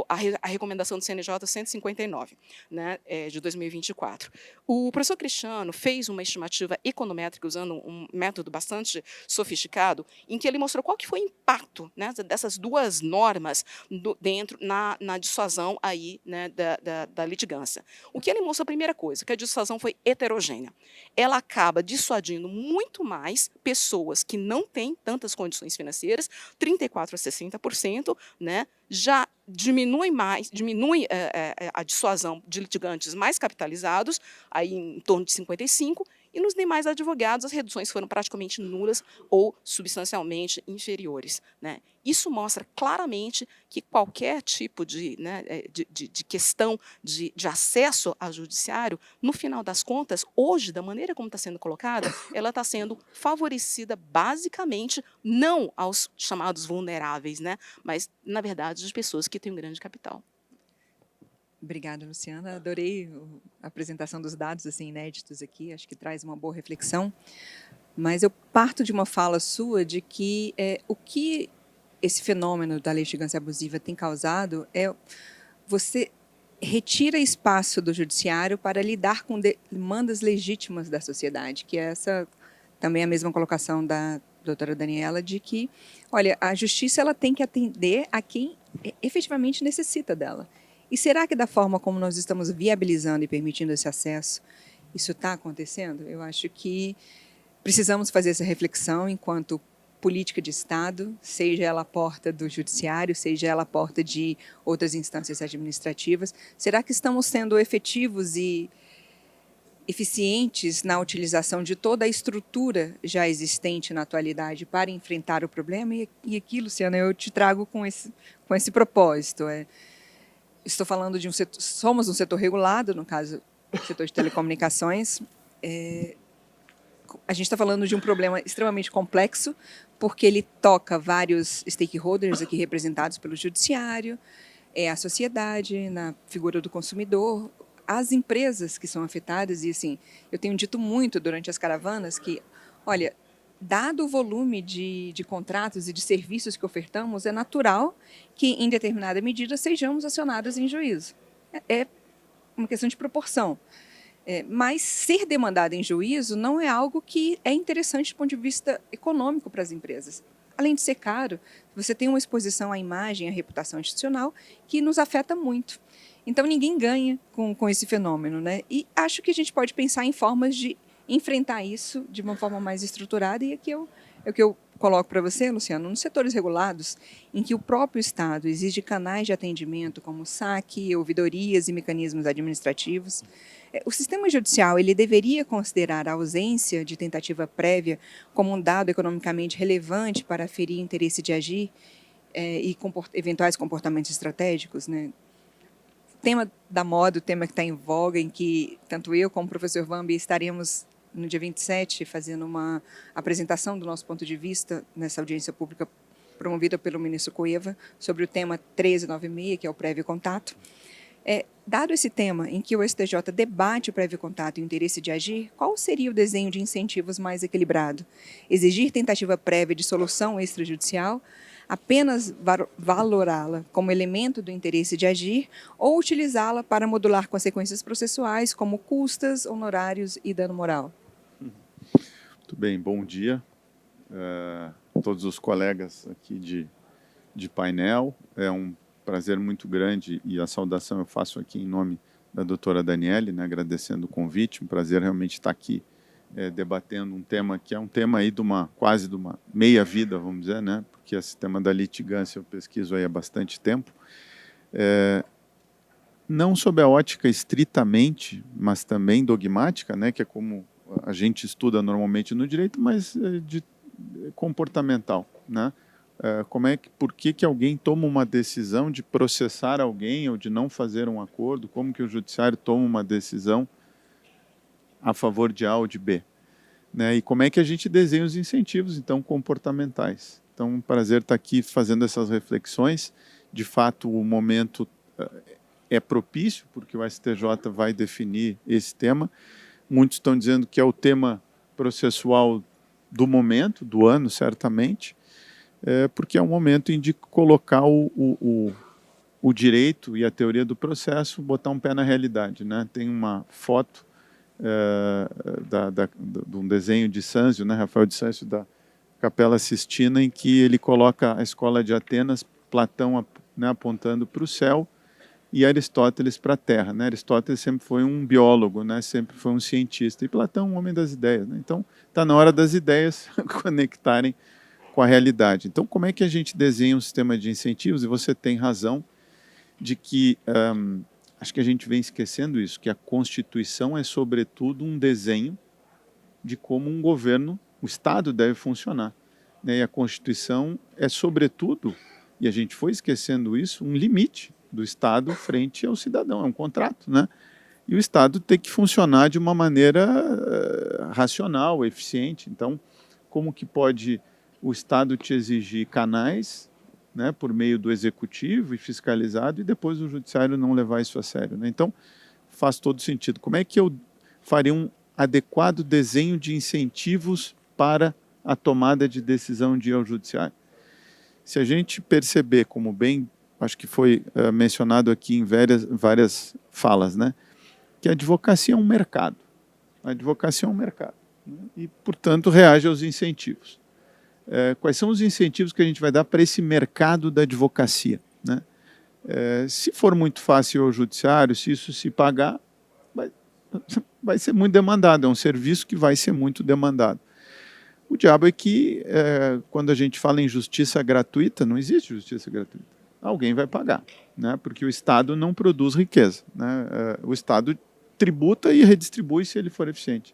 a recomendação do CNJ 159, né, de 2024. O professor Cristiano fez uma estimativa econométrica usando um método bastante sofisticado, em que ele mostrou qual que foi o impacto, né, dessas duas normas na dissuasão aí, né, da litigância. O que ele mostrou, a primeira coisa, que a dissuasão foi heterogênea. Ela acaba dissuadindo muito mais pessoas que não têm tantas condições financeiras, 34% a 60%, né, já diminui a dissuasão de litigantes mais capitalizados, aí em torno de 55%, e nos demais advogados as reduções foram praticamente nulas ou substancialmente inferiores, né? Isso mostra claramente que qualquer tipo de questão de acesso ao judiciário, no final das contas, hoje, da maneira como está sendo colocada, ela está sendo favorecida basicamente não aos chamados vulneráveis, né? Mas, na verdade, de pessoas que têm um grande capital. Obrigada, Luciana. Adorei a apresentação dos dados assim, inéditos aqui, acho que traz uma boa reflexão. Mas eu parto de uma fala sua de que o que esse fenômeno da litigância abusiva tem causado é você retira espaço do judiciário para lidar com demandas legítimas da sociedade, que é essa também a mesma colocação da doutora Daniela, de que, olha, a justiça ela tem que atender a quem efetivamente necessita dela. E será que da forma como nós estamos viabilizando e permitindo esse acesso, isso está acontecendo? Eu acho que precisamos fazer essa reflexão enquanto política de Estado, seja ela a porta do judiciário, seja ela a porta de outras instâncias administrativas. Será que estamos sendo efetivos e eficientes na utilização de toda a estrutura já existente na atualidade para enfrentar o problema? E aqui, Luciana, eu te trago com esse propósito. Estou falando de somos um setor regulado, no caso, o setor de telecomunicações. A gente está falando de um problema extremamente complexo, porque ele toca vários stakeholders aqui representados pelo judiciário, a sociedade, na figura do consumidor, as empresas que são afetadas. E, assim, eu tenho dito muito durante as caravanas que, olha, dado o volume de contratos e de serviços que ofertamos, é natural que, em determinada medida, sejamos acionados em juízo. É uma questão de proporção. Mas ser demandado em juízo não é algo que é interessante do ponto de vista econômico para as empresas. Além de ser caro, você tem uma exposição à imagem, à reputação institucional, que nos afeta muito. Então, ninguém ganha com esse fenômeno, né? E acho que a gente pode pensar em formas de enfrentar isso de uma forma mais estruturada, e aqui é o que eu coloco para você, Luciano, nos setores regulados, em que o próprio Estado exige canais de atendimento como saque, ouvidorias e mecanismos administrativos, o sistema judicial ele deveria considerar a ausência de tentativa prévia como um dado economicamente relevante para aferir interesse de agir e eventuais comportamentos estratégicos, né? O tema da moda, o tema que está em voga, em que tanto eu como o professor Vambi estaremos no dia 27 fazendo uma apresentação do nosso ponto de vista nessa audiência pública promovida pelo ministro Cueva sobre o tema 1396, que é o prévio contato. Dado esse tema em que o STJ debate o prévio contato e o interesse de agir, qual seria o desenho de incentivos mais equilibrado? Exigir tentativa prévia de solução extrajudicial, apenas valorá-la como elemento do interesse de agir ou utilizá-la para modular consequências processuais como custas, honorários e dano moral? Muito bem, bom dia a todos os colegas aqui de painel. É um prazer muito grande e a saudação eu faço aqui em nome da doutora Daniele, né, agradecendo o convite. Um prazer realmente estar aqui debatendo um tema que é um tema aí quase de uma meia-vida, vamos dizer, né, porque esse tema da litigância eu pesquiso aí há bastante tempo. Não sob a ótica estritamente, mas também dogmática, né, que é como a gente estuda normalmente no direito, mas comportamental, né? Por que alguém toma uma decisão de processar alguém ou de não fazer um acordo? Como que o judiciário toma uma decisão a favor de A ou de B? Né? E como é que a gente desenha os incentivos, então, comportamentais? Então, um prazer estar aqui fazendo essas reflexões. De fato, o momento é propício, porque o STJ vai definir esse tema. Muitos estão dizendo que é o tema processual do momento, do ano, certamente, porque é um momento em de colocar o direito e a teoria do processo, botar um pé na realidade. Né? Tem uma foto de um desenho de Sâncio, né, Rafael de Sâncio, da Capela Sistina, em que ele coloca a escola de Atenas, Platão, né, apontando para o céu e Aristóteles para a terra. Né? Aristóteles sempre foi um biólogo, né, sempre foi um cientista, e Platão um homem das ideias. Né? Então, está na hora das ideias conectarem com a realidade. Então, como é que a gente desenha um sistema de incentivos? E você tem razão de que acho que a gente vem esquecendo isso, que a Constituição é, sobretudo, um desenho de como um governo, o Estado, deve funcionar. Né? E a Constituição é, sobretudo, e a gente foi esquecendo isso, um limite do Estado frente ao cidadão, é um contrato. Né? E o Estado tem que funcionar de uma maneira racional, eficiente. Então, como que pode o Estado te exigir canais, né, por meio do executivo e fiscalizado, e depois o judiciário não levar isso a sério? Né? Então, faz todo sentido. Como é que eu faria um adequado desenho de incentivos para a tomada de decisão de ir ao judiciário? Se a gente perceber, como bem, acho que foi mencionado aqui em várias falas, né, que a advocacia é um mercado. A advocacia é um mercado. Né, e, portanto, reage aos incentivos. Quais são os incentivos que a gente vai dar para esse mercado da advocacia? Né? Se for muito fácil ao judiciário, se isso se pagar, vai ser muito demandado, é um serviço que vai ser muito demandado. O diabo é que, quando a gente fala em justiça gratuita, não existe justiça gratuita. Alguém vai pagar, né? Porque o Estado não produz riqueza. Né? O Estado tributa e redistribui se ele for eficiente.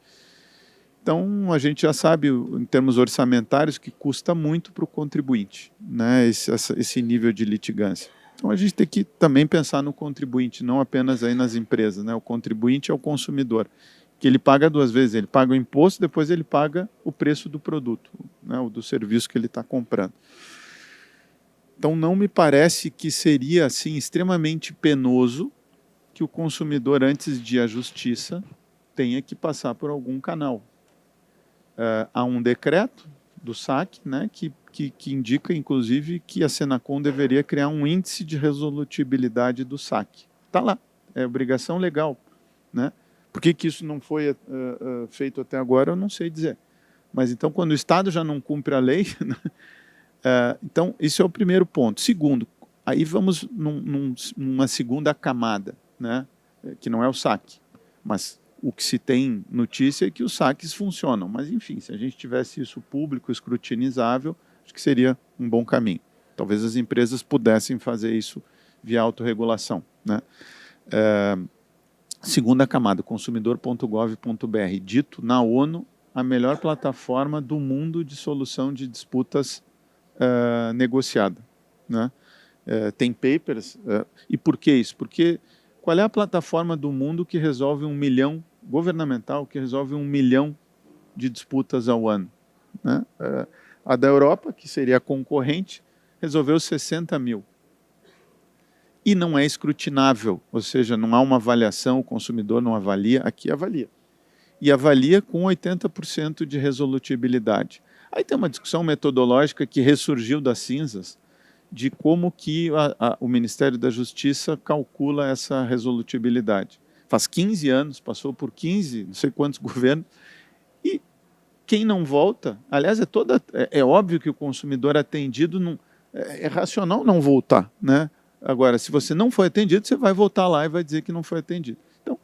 Então, a gente já sabe, em termos orçamentários, que custa muito para o contribuinte, né, esse nível de litigância. Então, a gente tem que também pensar no contribuinte, não apenas aí nas empresas. Né? O contribuinte é o consumidor, que ele paga duas vezes. Ele paga o imposto, depois ele paga o preço do produto, né, ou do serviço que ele está comprando. Então, não me parece que seria assim, extremamente penoso que o consumidor, antes de ir à justiça, tenha que passar por algum canal. Há um decreto do SAC, né, que indica, inclusive, que a Senacom deveria criar um índice de resolutibilidade do SAC. Está lá, é obrigação legal. Né? Por que isso não foi feito até agora, eu não sei dizer. Mas, então, quando o Estado já não cumpre a lei... Né, então, isso é o primeiro ponto. Segundo, aí vamos numa segunda camada, né, que não é o SAC, mas... O que se tem notícia é que os saques funcionam. Mas, enfim, se a gente tivesse isso público, escrutinizável, acho que seria um bom caminho. Talvez as empresas pudessem fazer isso via autorregulação. Né? Segunda camada, consumidor.gov.br, dito na ONU a melhor plataforma do mundo de solução de disputas negociada. Né? Tem papers. E por que isso? Porque qual é a plataforma do mundo que resolve 1 milhão, governamental, que resolve 1 milhão de disputas ao ano? Né? A da Europa, que seria a concorrente, resolveu 60 mil. E não é escrutinável, ou seja, não há uma avaliação, o consumidor não avalia, aqui avalia. E avalia com 80% de resolutibilidade. Aí tem uma discussão metodológica que ressurgiu das cinzas, de como que o Ministério da Justiça calcula essa resolutibilidade. Faz 15 anos, passou por 15, não sei quantos governos, e quem não volta, aliás, é óbvio que o consumidor atendido, é racional não voltar. Né? Agora, se você não foi atendido, você vai voltar lá e vai dizer que não foi atendido. Então,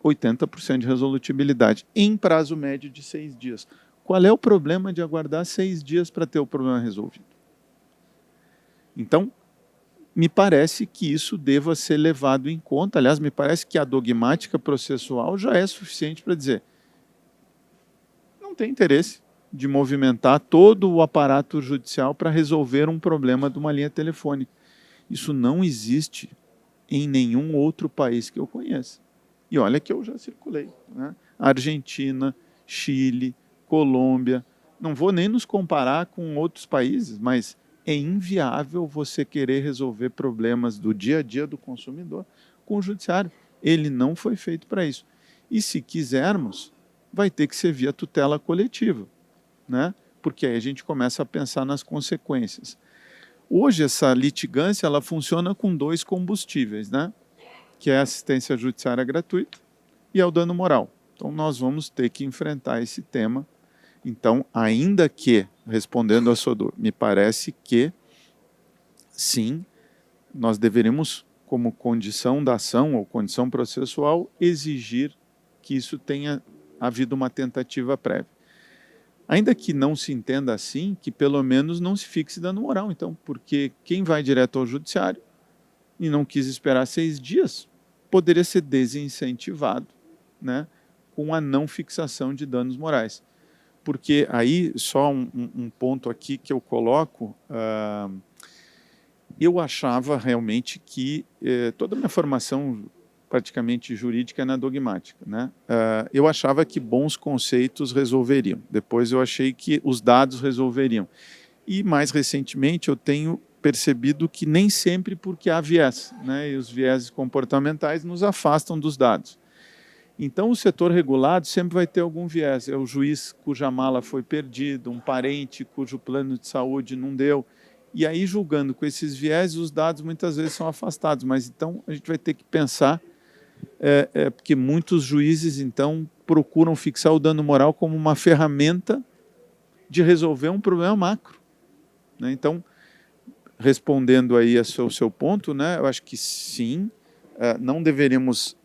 80% de resolutibilidade, em prazo médio de 6 dias. Qual é o problema de aguardar 6 dias para ter o problema resolvido? Então, me parece que isso deva ser levado em conta. Aliás, me parece que a dogmática processual já é suficiente para dizer não tem interesse, de movimentar todo o aparato judicial para resolver um problema de uma linha telefônica. Isso não existe em nenhum outro país que eu conheça. E olha que eu já circulei, né? Argentina, Chile, Colômbia, não vou nem nos comparar com outros países, mas é inviável você querer resolver problemas do dia a dia do consumidor com o judiciário. Ele não foi feito para isso. E se quisermos, vai ter que ser via tutela coletiva, né? Porque aí a gente começa a pensar nas consequências. Hoje essa litigância ela funciona com 2 combustíveis, né? Que é a assistência judiciária gratuita e é o dano moral. Então nós vamos ter que enfrentar esse tema. Então, ainda que, respondendo a sua dúvida, me parece que, sim, nós deveríamos, como condição da ação ou condição processual, exigir que isso tenha havido uma tentativa prévia. Ainda que não se entenda assim, que pelo menos não se fixe dano moral. Então, porque quem vai direto ao judiciário e não quis esperar 6 dias, poderia ser desincentivado, né, com a não fixação de danos morais. Porque aí, só um ponto aqui que eu coloco, eu achava realmente que toda a minha formação praticamente jurídica é na dogmática, né? Eu achava que bons conceitos resolveriam, depois eu achei que os dados resolveriam. E mais recentemente eu tenho percebido que nem sempre porque há viés, né? E os vieses comportamentais nos afastam dos dados. Então, o setor regulado sempre vai ter algum viés. É o juiz cuja mala foi perdida, um parente cujo plano de saúde não deu. E aí, julgando com esses viés, os dados muitas vezes são afastados. Mas então, a gente vai ter que pensar, porque muitos juízes, então, procuram fixar o dano moral como uma ferramenta de resolver um problema macro, né? Então, respondendo aí ao seu ponto, né, eu acho que sim, não deveríamos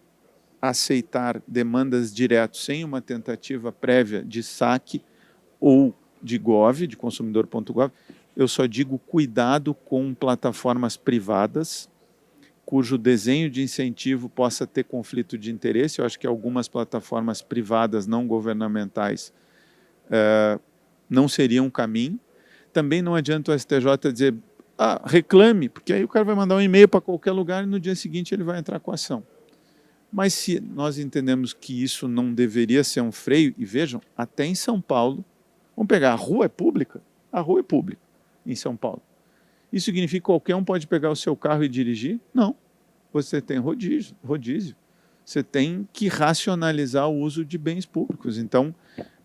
aceitar demandas diretas sem uma tentativa prévia de saque ou de gov, de consumidor.gov. Eu só digo cuidado com plataformas privadas, cujo desenho de incentivo possa ter conflito de interesse. Eu acho que algumas plataformas privadas não governamentais não seriam um caminho. Também não adianta o STJ dizer, reclame, porque aí o cara vai mandar um e-mail para qualquer lugar e no dia seguinte ele vai entrar com a ação. Mas se nós entendemos que isso não deveria ser um freio, e vejam, até em São Paulo, vamos pegar, a rua é pública em São Paulo. Isso significa que qualquer um pode pegar o seu carro e dirigir? Não, você tem rodízio. Você tem que racionalizar o uso de bens públicos. Então,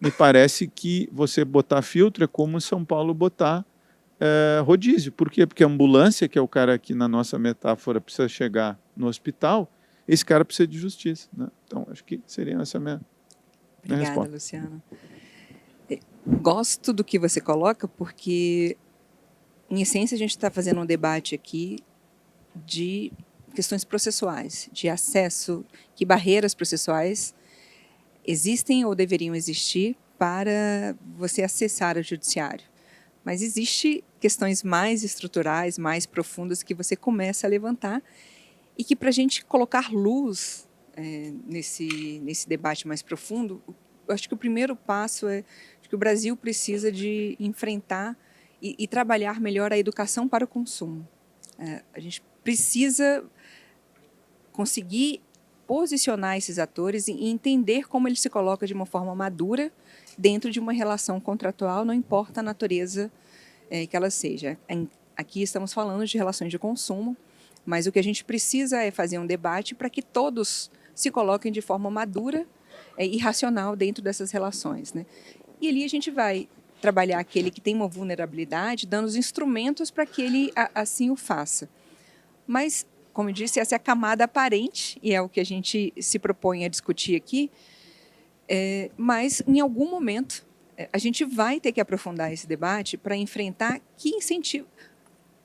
me parece que você botar filtro é como em São Paulo botar rodízio. Por quê? Porque a ambulância, que é o cara que na nossa metáfora precisa chegar no hospital, esse cara precisa de justiça, né? Então, acho que seria essa a minha Obrigada, resposta. Luciano. Gosto do que você coloca, porque, em essência, a gente está fazendo um debate aqui de questões processuais, de acesso, que barreiras processuais existem ou deveriam existir para você acessar o judiciário. Mas existem questões mais estruturais, mais profundas, que você começa a levantar e que, para a gente colocar luz nesse debate mais profundo, eu acho que o primeiro passo é que o Brasil precisa de enfrentar e trabalhar melhor a educação para o consumo. A gente precisa conseguir posicionar esses atores e entender como eles se colocam de uma forma madura dentro de uma relação contratual, não importa a natureza que ela seja. Aqui estamos falando de relações de consumo, mas o que a gente precisa é fazer um debate para que todos se coloquem de forma madura e racional dentro dessas relações, né? E ali a gente vai trabalhar aquele que tem uma vulnerabilidade, dando os instrumentos para que ele assim o faça. Mas, como eu disse, essa é a camada aparente, e é o que a gente se propõe a discutir aqui, mas, em algum momento, a gente vai ter que aprofundar esse debate para enfrentar que incentivo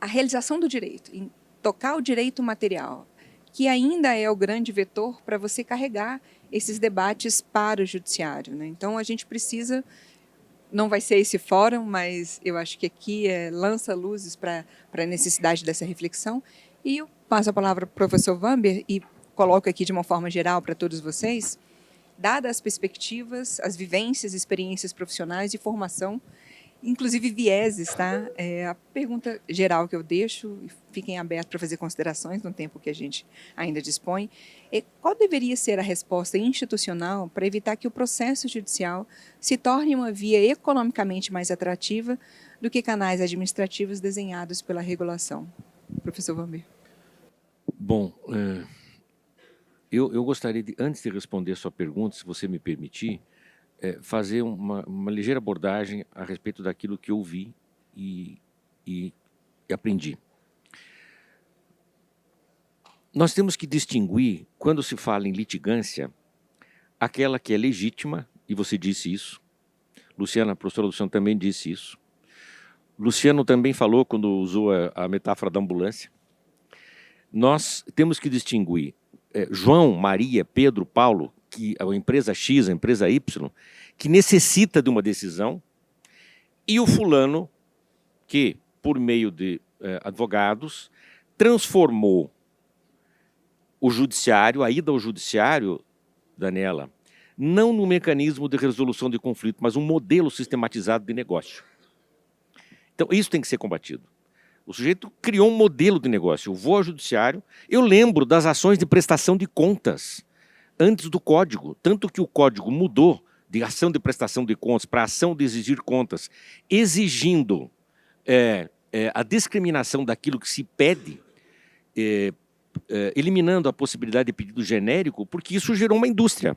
a realização do direito, em tocar o direito material, que ainda é o grande vetor para você carregar esses debates para o judiciário, né? Então, a gente precisa, não vai ser esse fórum, mas eu acho que aqui lança luzes para a necessidade dessa reflexão. E eu passo a palavra para o professor Vamber e coloco aqui de uma forma geral para todos vocês, dadas as perspectivas, as vivências, experiências profissionais de formação, inclusive vieses, tá? A pergunta geral que eu deixo, e fiquem abertos para fazer considerações no tempo que a gente ainda dispõe, é qual deveria ser a resposta institucional para evitar que o processo judicial se torne uma via economicamente mais atrativa do que canais administrativos desenhados pela regulação? Professor Vanber. Bom, eu gostaria, antes de responder a sua pergunta, se você me permitir, fazer uma ligeira abordagem a respeito daquilo que eu vi e aprendi. Nós temos que distinguir, quando se fala em litigância, aquela que é legítima, e você disse isso, a professora Luciana também disse isso, Luciano também falou quando usou a metáfora da ambulância. Nós temos que distinguir João, Maria, Pedro, Paulo, que a empresa X, a empresa Y, que necessita de uma decisão, e o fulano que, por meio de advogados, transformou o judiciário, a ida ao judiciário, Daniela, não num mecanismo de resolução de conflito, mas um modelo sistematizado de negócio. Então, isso tem que ser combatido. O sujeito criou um modelo de negócio. Eu vou ao judiciário, eu lembro das ações de prestação de contas antes do código, tanto que o código mudou de ação de prestação de contas para ação de exigir contas, exigindo a discriminação daquilo que se pede, eliminando a possibilidade de pedido genérico, porque isso gerou uma indústria.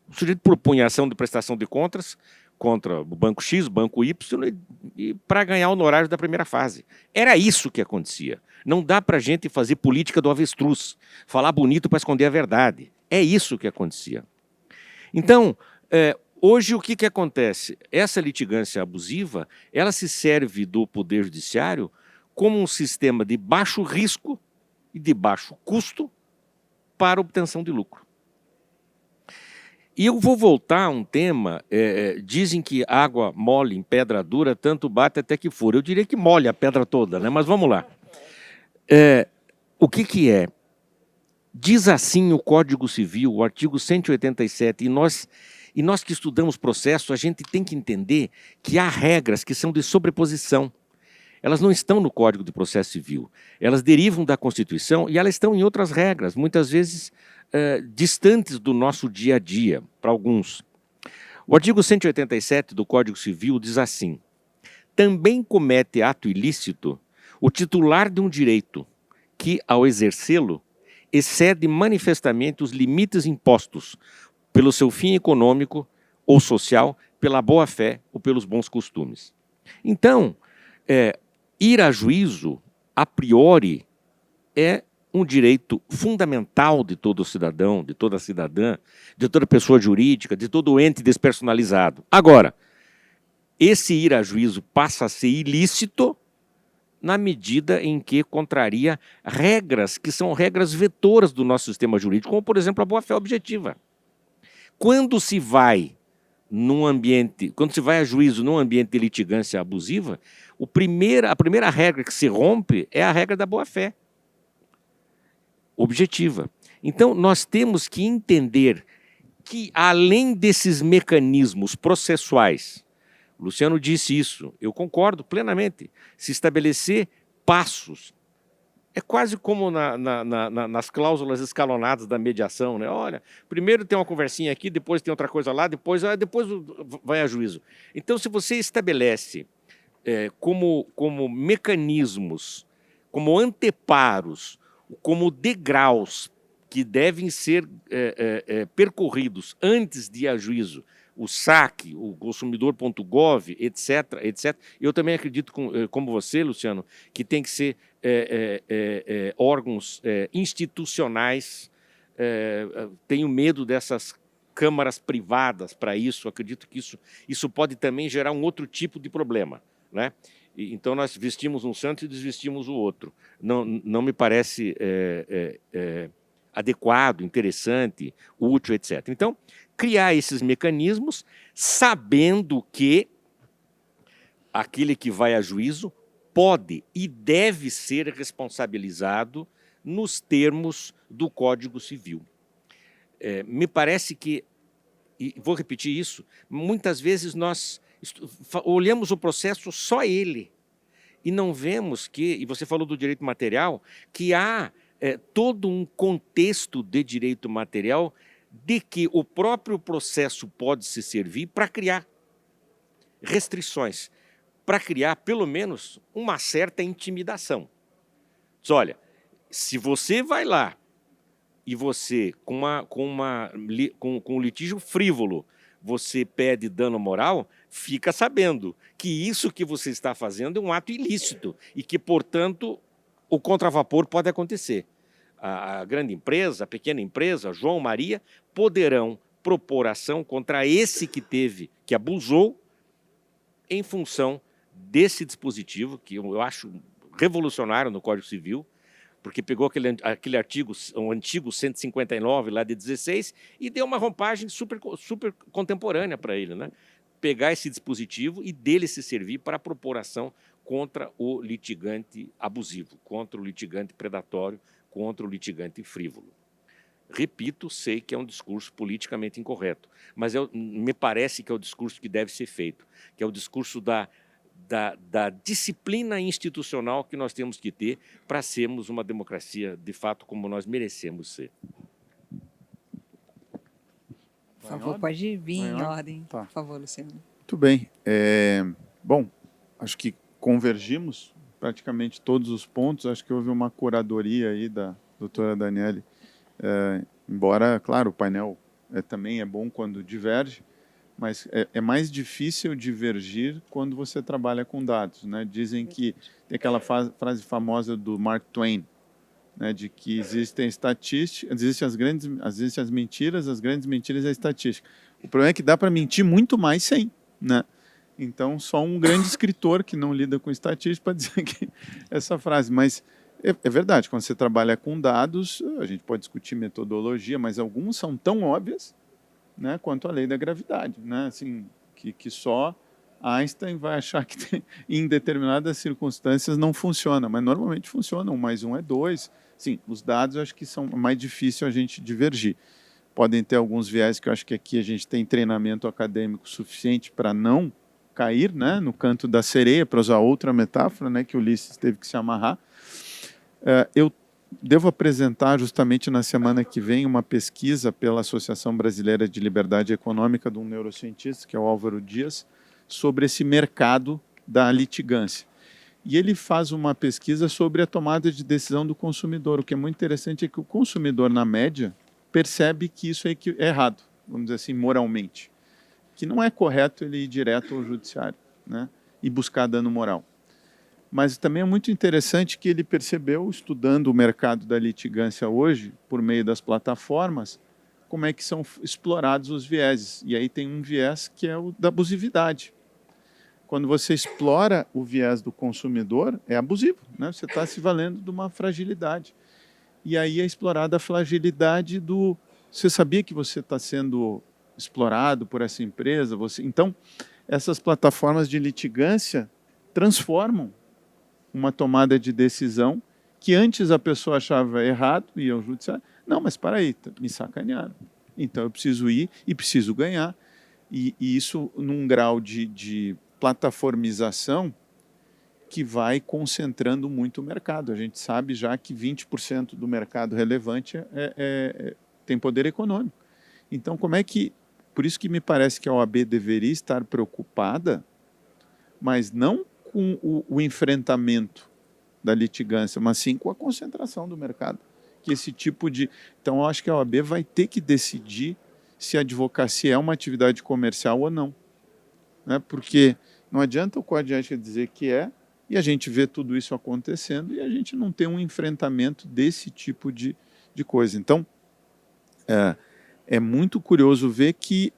O sujeito propunha ação de prestação de contas contra o banco X, o banco Y, e para ganhar honorários da primeira fase. Era isso que acontecia. Não dá para a gente fazer política do avestruz, falar bonito para esconder a verdade. É isso que acontecia. Então, hoje o que acontece? Essa litigância abusiva, ela se serve do Poder Judiciário como um sistema de baixo risco e de baixo custo para obtenção de lucro. E eu vou voltar a um tema, dizem que água mole em pedra dura, tanto bate até que fura. Eu diria que molha a pedra toda, né? Mas vamos lá. O que é? Diz assim o Código Civil, o artigo 187, e nós que estudamos processo, a gente tem que entender que há regras que são de sobreposição. Elas não estão no Código de Processo Civil. Elas derivam da Constituição e elas estão em outras regras, muitas vezes distantes do nosso dia a dia, para alguns. O artigo 187 do Código Civil diz assim: também comete ato ilícito o titular de um direito que, ao exercê-lo, excede manifestamente os limites impostos pelo seu fim econômico ou social, pela boa-fé ou pelos bons costumes. Então, ir a juízo, a priori, é um direito fundamental de todo cidadão, de toda cidadã, de toda pessoa jurídica, de todo ente despersonalizado. Agora, esse ir a juízo passa a ser ilícito na medida em que contraria regras que são regras vetoras do nosso sistema jurídico, como, por exemplo, a boa-fé objetiva. Quando se vai a juízo num ambiente de litigância abusiva, a primeira regra que se rompe é a regra da boa-fé objetiva. Então, nós temos que entender que, além desses mecanismos processuais, o Luciano disse isso, eu concordo plenamente, se estabelecer passos. É quase como nas cláusulas escalonadas da mediação, né? Olha, primeiro tem uma conversinha aqui, depois tem outra coisa lá, depois vai a juízo. Então, se você estabelece como mecanismos, como anteparos, como degraus que devem ser percorridos antes de ir a juízo, o SAC, o consumidor.gov, etc., etc. Eu também acredito, como você, Luciano, que tem que ser órgãos institucionais. Tenho medo dessas câmaras privadas para isso. Acredito que isso pode também gerar um outro tipo de problema, né? Então, nós vestimos um santo e desvestimos o outro. Não me parece adequado, interessante, útil, etc. Então, criar esses mecanismos, sabendo que aquele que vai a juízo pode e deve ser responsabilizado nos termos do Código Civil. Me parece que e vou repetir isso, muitas vezes nós olhamos o processo só ele, e não vemos que, e você falou do direito material, que há todo um contexto de direito material de que o próprio processo pode se servir para criar restrições, para criar pelo menos uma certa intimidação. Diz, olha, se você vai lá e você, com um litígio frívolo, você pede dano moral, fica sabendo que isso que você está fazendo é um ato ilícito e que, portanto, o contravapor pode acontecer. A grande empresa, a pequena empresa, João Maria, poderão propor ação contra esse que abusou em função desse dispositivo, que eu acho revolucionário no Código Civil, porque pegou aquele artigo, o antigo 159 lá de 16, e deu uma roupagem super contemporânea para ele, né? Pegar esse dispositivo e dele se servir para propor ação contra o litigante abusivo, contra o litigante predatório, contra o litigante frívolo. Repito, sei que é um discurso politicamente incorreto, mas me parece que é o discurso que deve ser feito, que é o discurso da disciplina institucional que nós temos que ter para sermos uma democracia, de fato, como nós merecemos ser. Por favor, pode vir em ordem. Tá. Por favor, Luciano. Muito bem. Bom, acho que convergimos praticamente todos os pontos. Acho que houve uma curadoria aí da doutora Daniele. Embora, claro, o painel também é bom quando diverge, mas é mais difícil divergir quando você trabalha com dados, né? Dizem que tem aquela frase famosa do Mark Twain, né, de que existem estatísticas, existem as mentiras e a estatística. O problema é que dá para mentir muito mais sem, né? Então, só um grande escritor que não lida com estatística para dizer que essa frase, mas é verdade, quando você trabalha com dados, a gente pode discutir metodologia, mas alguns são tão óbvias, né, quanto a lei da gravidade, né, assim, que só Einstein vai achar que em determinadas circunstâncias não funciona, mas normalmente funciona, 1 mais 1 é 2. Sim, os dados eu acho que são mais difícil a gente divergir. Podem ter alguns viés que eu acho que aqui a gente tem treinamento acadêmico suficiente para não cair, né, no canto da sereia, para usar outra metáfora, né, que Ulisses teve que se amarrar. Eu devo apresentar justamente na semana que vem uma pesquisa pela Associação Brasileira de Liberdade Econômica de um neurocientista, que é o Álvaro Dias, sobre esse mercado da litigância. E ele faz uma pesquisa sobre a tomada de decisão do consumidor. O que é muito interessante é que o consumidor, na média, percebe que isso é errado, vamos dizer assim, moralmente. Que não é correto ele ir direto ao judiciário, né, e buscar dano moral. Mas também é muito interessante que ele percebeu, estudando o mercado da litigância hoje, por meio das plataformas, como é que são explorados os vieses. E aí tem um viés que é o da abusividade. Quando você explora o viés do consumidor, é abusivo, né? Você está se valendo de uma fragilidade. E aí é explorada a fragilidade do... Você sabia que você está sendo explorado por essa empresa? Então, essas plataformas de litigância transformam uma tomada de decisão que antes a pessoa achava errado, ia ao judiciário. Não, mas para aí, me sacanearam. Então eu preciso ir e preciso ganhar. E isso num grau de plataformização que vai concentrando muito o mercado. A gente sabe já que 20% do mercado relevante tem poder econômico. Então, como é que... Por isso que me parece que a OAB deveria estar preocupada, mas não com o enfrentamento da litigância, mas sim com a concentração do mercado. Que esse tipo de... Então, eu acho que a OAB vai ter que decidir se a advocacia é uma atividade comercial ou não. Né? Porque não adianta o Código de Ética dizer que é, e a gente vê tudo isso acontecendo, e a gente não tem um enfrentamento desse tipo de coisa. Então, é muito curioso ver que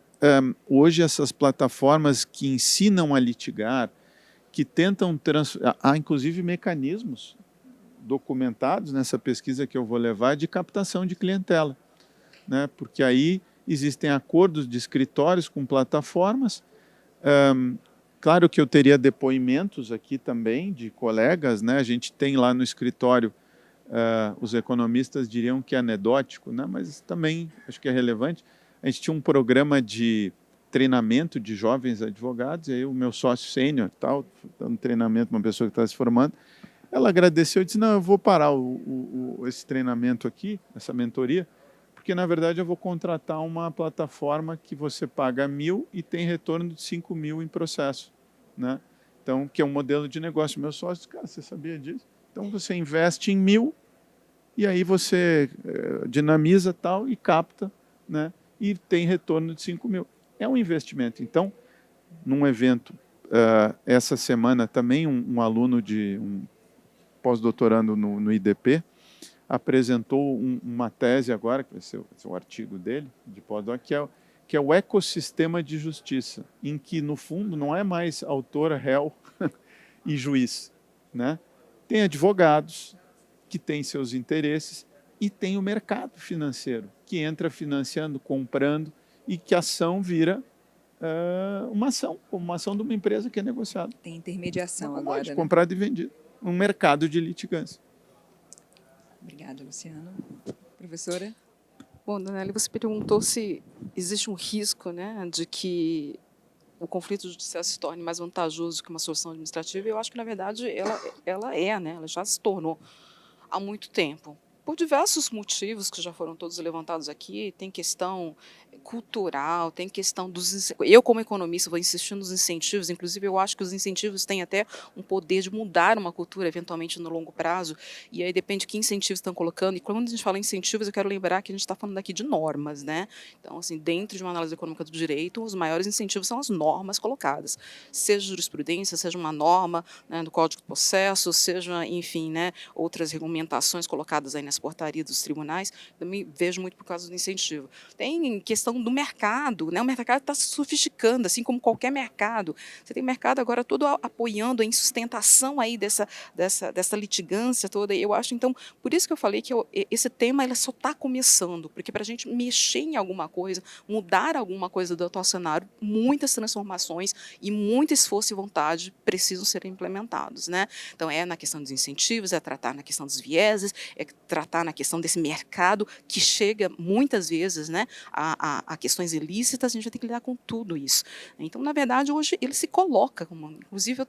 hoje essas plataformas que ensinam a litigar, que tentam... Há, inclusive, mecanismos documentados nessa pesquisa que eu vou levar de captação de clientela, né? Porque aí existem acordos de escritórios com plataformas. Claro que eu teria depoimentos aqui também de colegas, né? A gente tem lá no escritório, os economistas diriam que é anedótico, né? Mas também acho que é relevante. a gente tinha um programa de treinamento de jovens advogados, e aí o meu sócio sênior, tal, dando treinamento para uma pessoa que está se formando, ela agradeceu e disse, não, eu vou parar esse treinamento aqui, essa mentoria, porque, na verdade, eu vou contratar uma plataforma que você paga 1.000 e tem retorno de 5.000 em processo, né? Então, que é um modelo de negócio. Meu sócio disse, cara, você sabia disso? Então, você investe em 1.000 e aí você dinamiza tal e capta, né? E tem retorno de 5.000. É um investimento. Então, num evento, essa semana também um aluno de um pós-doutorando no IDP apresentou uma tese agora, que vai ser o artigo dele, de pós-doc, que é o ecossistema de justiça, em que, no fundo, não é mais autor, réu e juiz, né? Tem advogados que têm seus interesses e tem o mercado financeiro, que entra financiando, comprando, e que a ação vira uma ação, como uma ação de uma empresa que é negociada. Tem intermediação agora, agora, né? comprado e vendido. Um mercado de litigância. Obrigada, Luciano. Professora? Bom, Daniela, você perguntou se existe um risco, né, de que o conflito judicial se torne mais vantajoso que uma solução administrativa. Eu acho que, na verdade, ela é, né, ela já se tornou há muito tempo. Por diversos motivos que já foram todos levantados aqui, tem questão cultural, tem questão dos... Eu, como economista, vou insistir nos incentivos, inclusive eu acho que os incentivos têm até um poder de mudar uma cultura, eventualmente, no longo prazo, e aí depende de que incentivos estão colocando, e quando a gente fala em incentivos, eu quero lembrar que a gente está falando aqui de normas, né? Então, assim, dentro de uma análise econômica do direito, os maiores incentivos são as normas colocadas, seja jurisprudência, seja uma norma, né, do Código de Processo, seja, enfim, né, outras regulamentações colocadas aí nas portarias dos tribunais, também vejo muito por causa do incentivo. Tem questão do mercado, né? O mercado está se sofisticando, assim como qualquer mercado. Você tem mercado agora todo apoiando em sustentação aí dessa litigância toda. Eu acho, então, por isso que eu falei que esse tema ele só está começando, porque para a gente mexer em alguma coisa, mudar alguma coisa do atual cenário, muitas transformações e muito esforço e vontade precisam ser implementados, né? Então, é na questão dos incentivos, é tratar na questão dos vieses, é tratar na questão desse mercado que chega muitas vezes, né, a questões ilícitas. A gente vai ter que lidar com tudo isso. Então, na verdade, hoje ele se coloca como, inclusive,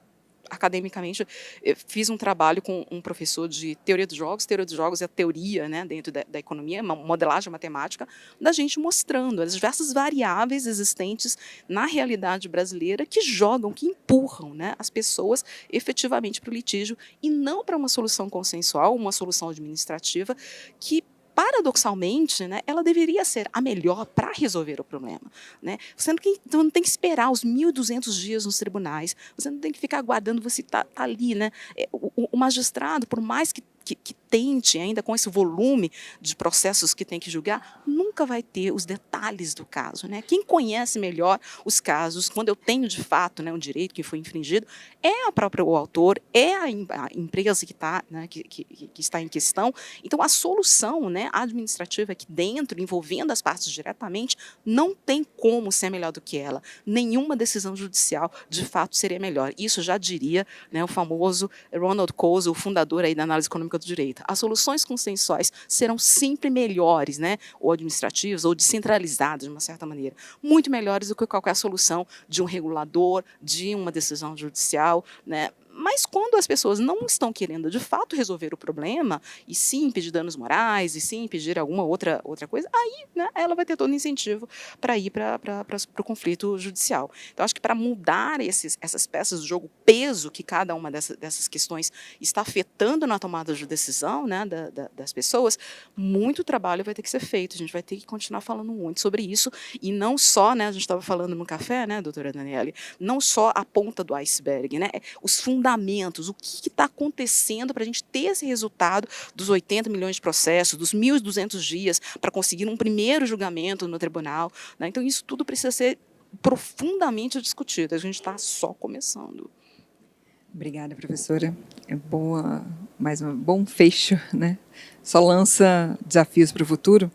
academicamente, eu fiz um trabalho com um professor de teoria dos jogos. Teoria dos jogos é a teoria, né, dentro da economia, uma modelagem matemática, da gente mostrando as diversas variáveis existentes na realidade brasileira que jogam, que empurram, né, as pessoas efetivamente para o litígio e não para uma solução consensual, uma solução administrativa que, paradoxalmente, né, ela deveria ser a melhor para resolver o problema, né? Você não tem que esperar os 1.200 dias nos tribunais, você não tem que ficar aguardando, você tá ali, né? O magistrado, por mais que tente, ainda com esse volume de processos que tem que julgar, nunca vai ter os detalhes do caso, né? Quem conhece melhor os casos, quando eu tenho de fato, né, um direito que foi infringido, é o autor, é a empresa que está, né, que está em questão. Então, a solução, né, administrativa aqui dentro, envolvendo as partes diretamente, não tem como ser melhor do que ela. Nenhuma decisão judicial, de fato, seria melhor. Isso já diria, né, o famoso Ronald Coase, o fundador aí da análise econômica do direito. As soluções consensuais serão sempre melhores, né, ou administrativas, ou descentralizadas, de uma certa maneira, muito melhores do que qualquer solução de um regulador, de uma decisão judicial, né? Mas quando as pessoas não estão querendo, de fato, resolver o problema, e sim impedir danos morais, e sim impedir alguma outra coisa, aí, né, ela vai ter todo o incentivo para ir para o conflito judicial. Então, acho que para mudar essas peças do jogo, o peso que cada uma dessas questões está afetando na tomada de decisão, né, das pessoas, muito trabalho vai ter que ser feito. A gente vai ter que continuar falando muito sobre isso, e não só, né, a gente estava falando no café, né, doutora Daniele, não só a ponta do iceberg, né, os fundamentos, o que está acontecendo para a gente ter esse resultado dos 80 milhões de processos, dos 1.200 dias para conseguir um primeiro julgamento no tribunal, né? Então, isso tudo precisa ser profundamente discutido. A gente está só começando. Obrigada, professora. É mais um bom fecho, né? Só lança desafios para o futuro.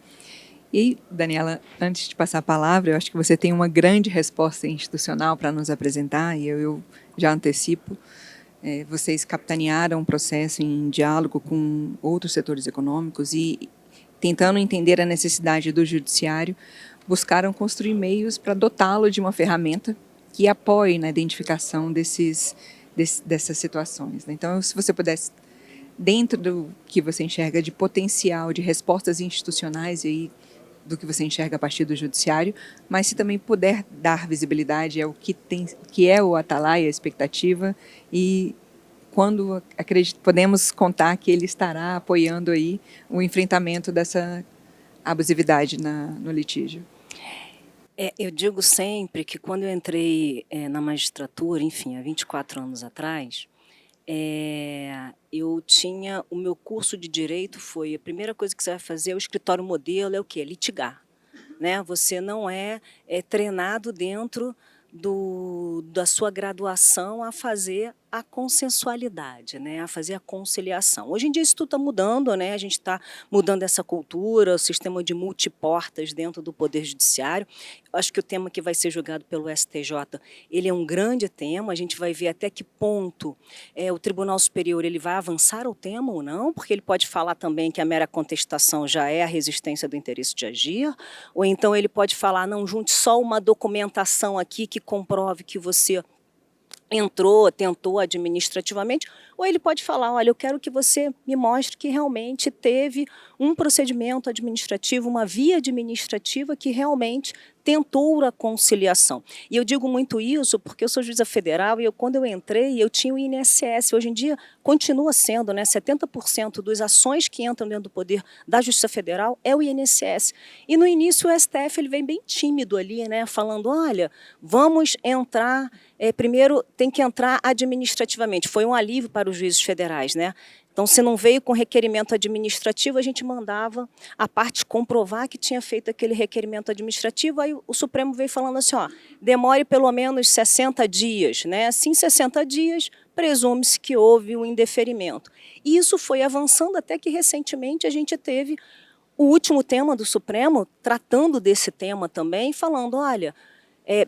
E, Daniela, antes de passar a palavra, eu acho que você tem uma grande resposta institucional para nos apresentar, e eu já antecipo. Vocês capitanearam um processo em diálogo com outros setores econômicos e tentando entender a necessidade do judiciário buscaram construir meios para dotá-lo de uma ferramenta que apoie na identificação dessas situações, né? Então, se você pudesse, dentro do que você enxerga de potencial de respostas institucionais, e aí do que você enxerga a partir do judiciário, mas se também puder dar visibilidade ao que é o Atalaia, a expectativa, e quando podemos contar que ele estará apoiando aí o enfrentamento dessa abusividade no litígio. Eu digo sempre que quando eu entrei na magistratura, enfim, há 24 anos atrás, eu tinha o meu curso de direito foi a primeira coisa que você vai fazer, o escritório modelo é o quê? Litigar, né? Você não é treinado dentro da sua graduação a fazer a consensualidade, né? A fazer a conciliação. Hoje em dia isso tudo está mudando, né? A gente está mudando essa cultura, o sistema de multiportas dentro do Poder Judiciário. Eu acho que o tema que vai ser julgado pelo STJ, ele é um grande tema, a gente vai ver até que ponto o Tribunal Superior ele vai avançar o tema ou não, porque ele pode falar também que a mera contestação já é a resistência do interesse de agir, ou então ele pode falar, não, junte só uma documentação aqui que comprove que você tentou administrativamente, ou ele pode falar, olha, eu quero que você me mostre que realmente teve um procedimento administrativo, uma via administrativa que realmente tentou a conciliação. E eu digo muito isso porque eu sou juíza federal e quando eu entrei, eu tinha o INSS. Hoje em dia, continua sendo, né, 70% das ações que entram dentro do poder da Justiça Federal é o INSS. E no início o STF ele vem bem tímido ali, né, falando, olha, vamos entrar, primeiro tem que entrar administrativamente. Foi um alívio para os juízes federais, né? Então, se não veio com requerimento administrativo, a gente mandava a parte comprovar que tinha feito aquele requerimento administrativo, aí o Supremo veio falando assim, ó, demore pelo menos 60 dias, né? Assim, 60 dias, presume-se que houve um indeferimento. E isso foi avançando até que recentemente a gente teve o último tema do Supremo, tratando desse tema também, falando, olha,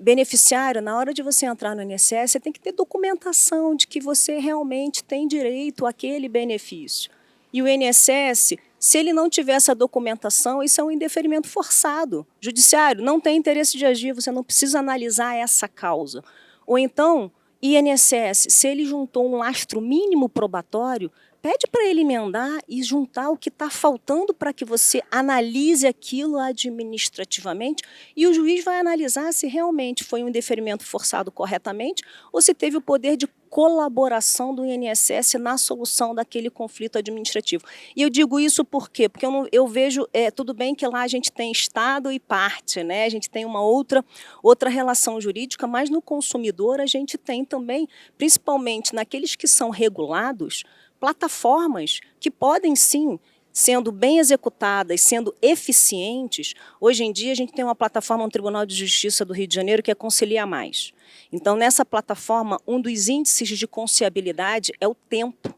beneficiário, na hora de você entrar no INSS, você tem que ter documentação de que você realmente tem direito àquele benefício. E o INSS, se ele não tiver essa documentação, isso é um indeferimento forçado. Judiciário não tem interesse de agir, você não precisa analisar essa causa. Ou então, INSS, se ele juntou um lastro mínimo probatório, pede para ele emendar e juntar o que está faltando para que você analise aquilo administrativamente e o juiz vai analisar se realmente foi um indeferimento forçado corretamente ou se teve o poder de colaboração do INSS na solução daquele conflito administrativo. E eu digo isso por quê? Porque eu vejo, tudo bem que lá a gente tem Estado e parte, né? A gente tem uma outra relação jurídica, mas no consumidor a gente tem também, principalmente naqueles que são regulados, plataformas que podem sim, sendo bem executadas, sendo eficientes. Hoje em dia a gente tem uma plataforma no Tribunal de Justiça do Rio de Janeiro que é Concilia Mais. Então nessa plataforma um dos índices de conciliabilidade é o tempo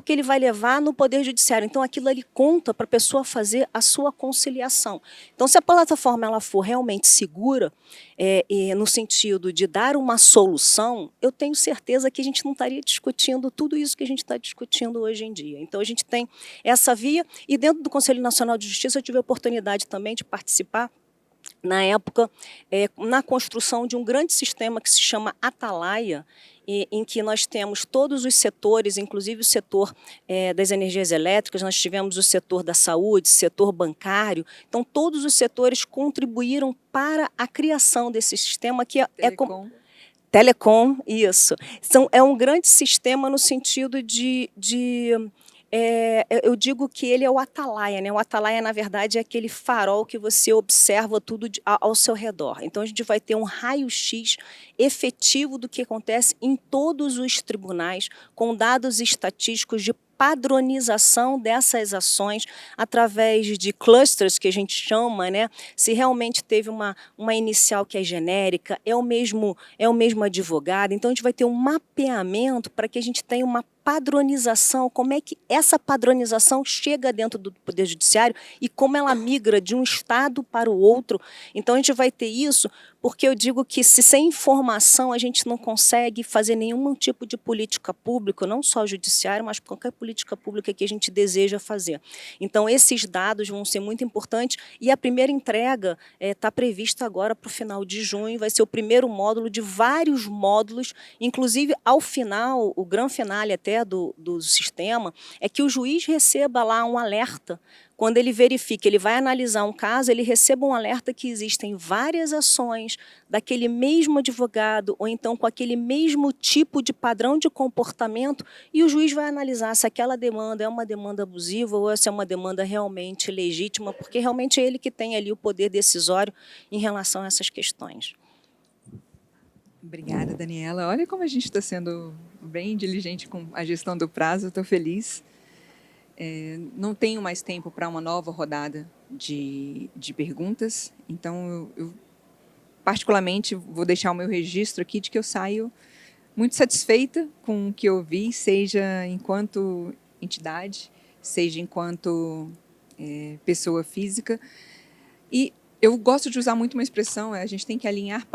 que ele vai levar no Poder Judiciário. Então, aquilo ali conta para a pessoa fazer a sua conciliação. Então, se a plataforma ela for realmente segura, no sentido de dar uma solução, eu tenho certeza que a gente não estaria discutindo tudo isso que a gente está discutindo hoje em dia. Então, a gente tem essa via, e dentro do Conselho Nacional de Justiça eu tive a oportunidade também de participar, na época, na construção de um grande sistema que se chama Atalaia, em que nós temos todos os setores, inclusive o setor das energias elétricas, nós tivemos o setor da saúde, setor bancário, então todos os setores contribuíram para a criação desse sistema que Telecom, isso. É um grande sistema no sentido eu digo que ele é o atalaia, né? O atalaia, na verdade, é aquele farol que você observa tudo ao seu redor. Então, a gente vai ter um raio-x efetivo do que acontece em todos os tribunais, com dados estatísticos de padronização dessas ações através de clusters, que a gente chama, né? Se realmente teve uma inicial que é genérica, é o mesmo advogado. Então, a gente vai ter um mapeamento para que a gente tenha uma padronização, como é que essa padronização chega dentro do Poder Judiciário e como ela migra de um estado para o outro. Então, a gente vai ter isso, porque eu digo que se sem informação a gente não consegue fazer nenhum tipo de política pública, não só judiciário, mas qualquer política pública que a gente deseja fazer. Então, esses dados vão ser muito importantes e a primeira entrega está prevista agora para o final de junho, vai ser o primeiro módulo de vários módulos, inclusive ao final, o grande finale até do sistema, é que o juiz receba lá um alerta. Quando ele verifica, ele vai analisar um caso, ele receba um alerta que existem várias ações daquele mesmo advogado ou então com aquele mesmo tipo de padrão de comportamento e o juiz vai analisar se aquela demanda é uma demanda abusiva ou se é uma demanda realmente legítima, porque realmente é ele que tem ali o poder decisório em relação a essas questões. Obrigada, Daniela. Olha como a gente está sendo bem diligente com a gestão do prazo, estou feliz. Não tenho mais tempo para uma nova rodada de perguntas, então eu particularmente vou deixar o meu registro aqui de que eu saio muito satisfeita com o que eu vi, seja enquanto entidade, seja enquanto pessoa física. E eu gosto de usar muito uma expressão, a gente tem que alinhar,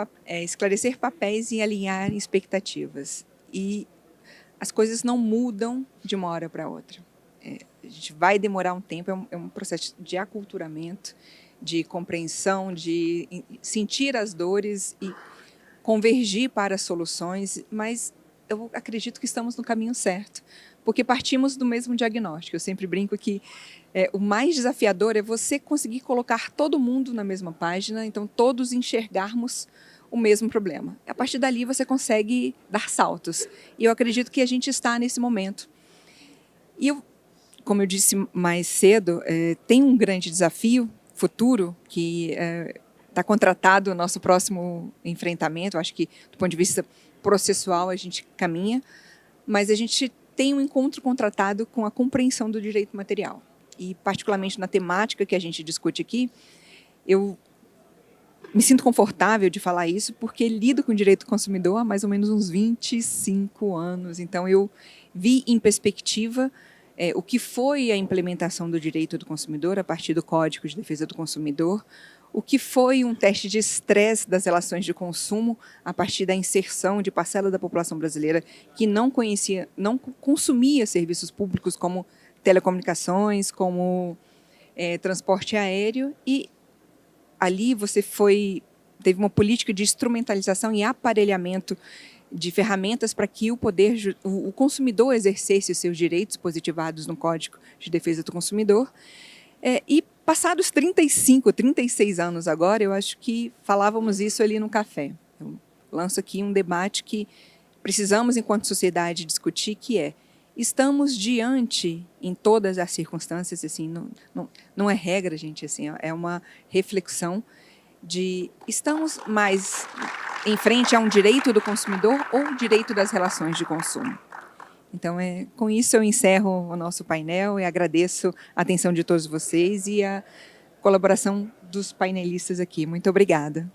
esclarecer papéis e alinhar expectativas. E as coisas não mudam de uma hora para outra. A gente vai demorar um tempo, é um processo de aculturamento, de compreensão, de sentir as dores e convergir para soluções, mas eu acredito que estamos no caminho certo, porque partimos do mesmo diagnóstico. Eu sempre brinco que o mais desafiador é você conseguir colocar todo mundo na mesma página, então todos enxergarmos o mesmo problema. A partir dali você consegue dar saltos, e eu acredito que a gente está nesse momento. E como eu disse mais cedo, tem um grande desafio futuro que está contratado o nosso próximo enfrentamento. Acho que, do ponto de vista processual, a gente caminha, mas a gente tem um encontro contratado com a compreensão do direito material. E, particularmente na temática que a gente discute aqui, eu me sinto confortável de falar isso porque lido com o direito do consumidor há mais ou menos uns 25 anos. Então, eu vi em perspectiva o que foi a implementação do direito do consumidor a partir do Código de Defesa do Consumidor, o que foi um teste de estresse das relações de consumo a partir da inserção de parcela da população brasileira que não consumia serviços públicos como telecomunicações, como transporte aéreo, e ali você teve uma política de instrumentalização e aparelhamento de ferramentas para que o consumidor exercesse os seus direitos positivados no Código de Defesa do Consumidor. E passados 35, 36 anos agora, eu acho que falávamos isso ali no café. Eu lanço aqui um debate que precisamos, enquanto sociedade, discutir, que estamos diante, em todas as circunstâncias, assim, não é regra, gente, assim, é uma reflexão de estamos mais em frente a um direito do consumidor ou direito das relações de consumo. Então, com isso eu encerro o nosso painel e agradeço a atenção de todos vocês e a colaboração dos painelistas aqui. Muito obrigada.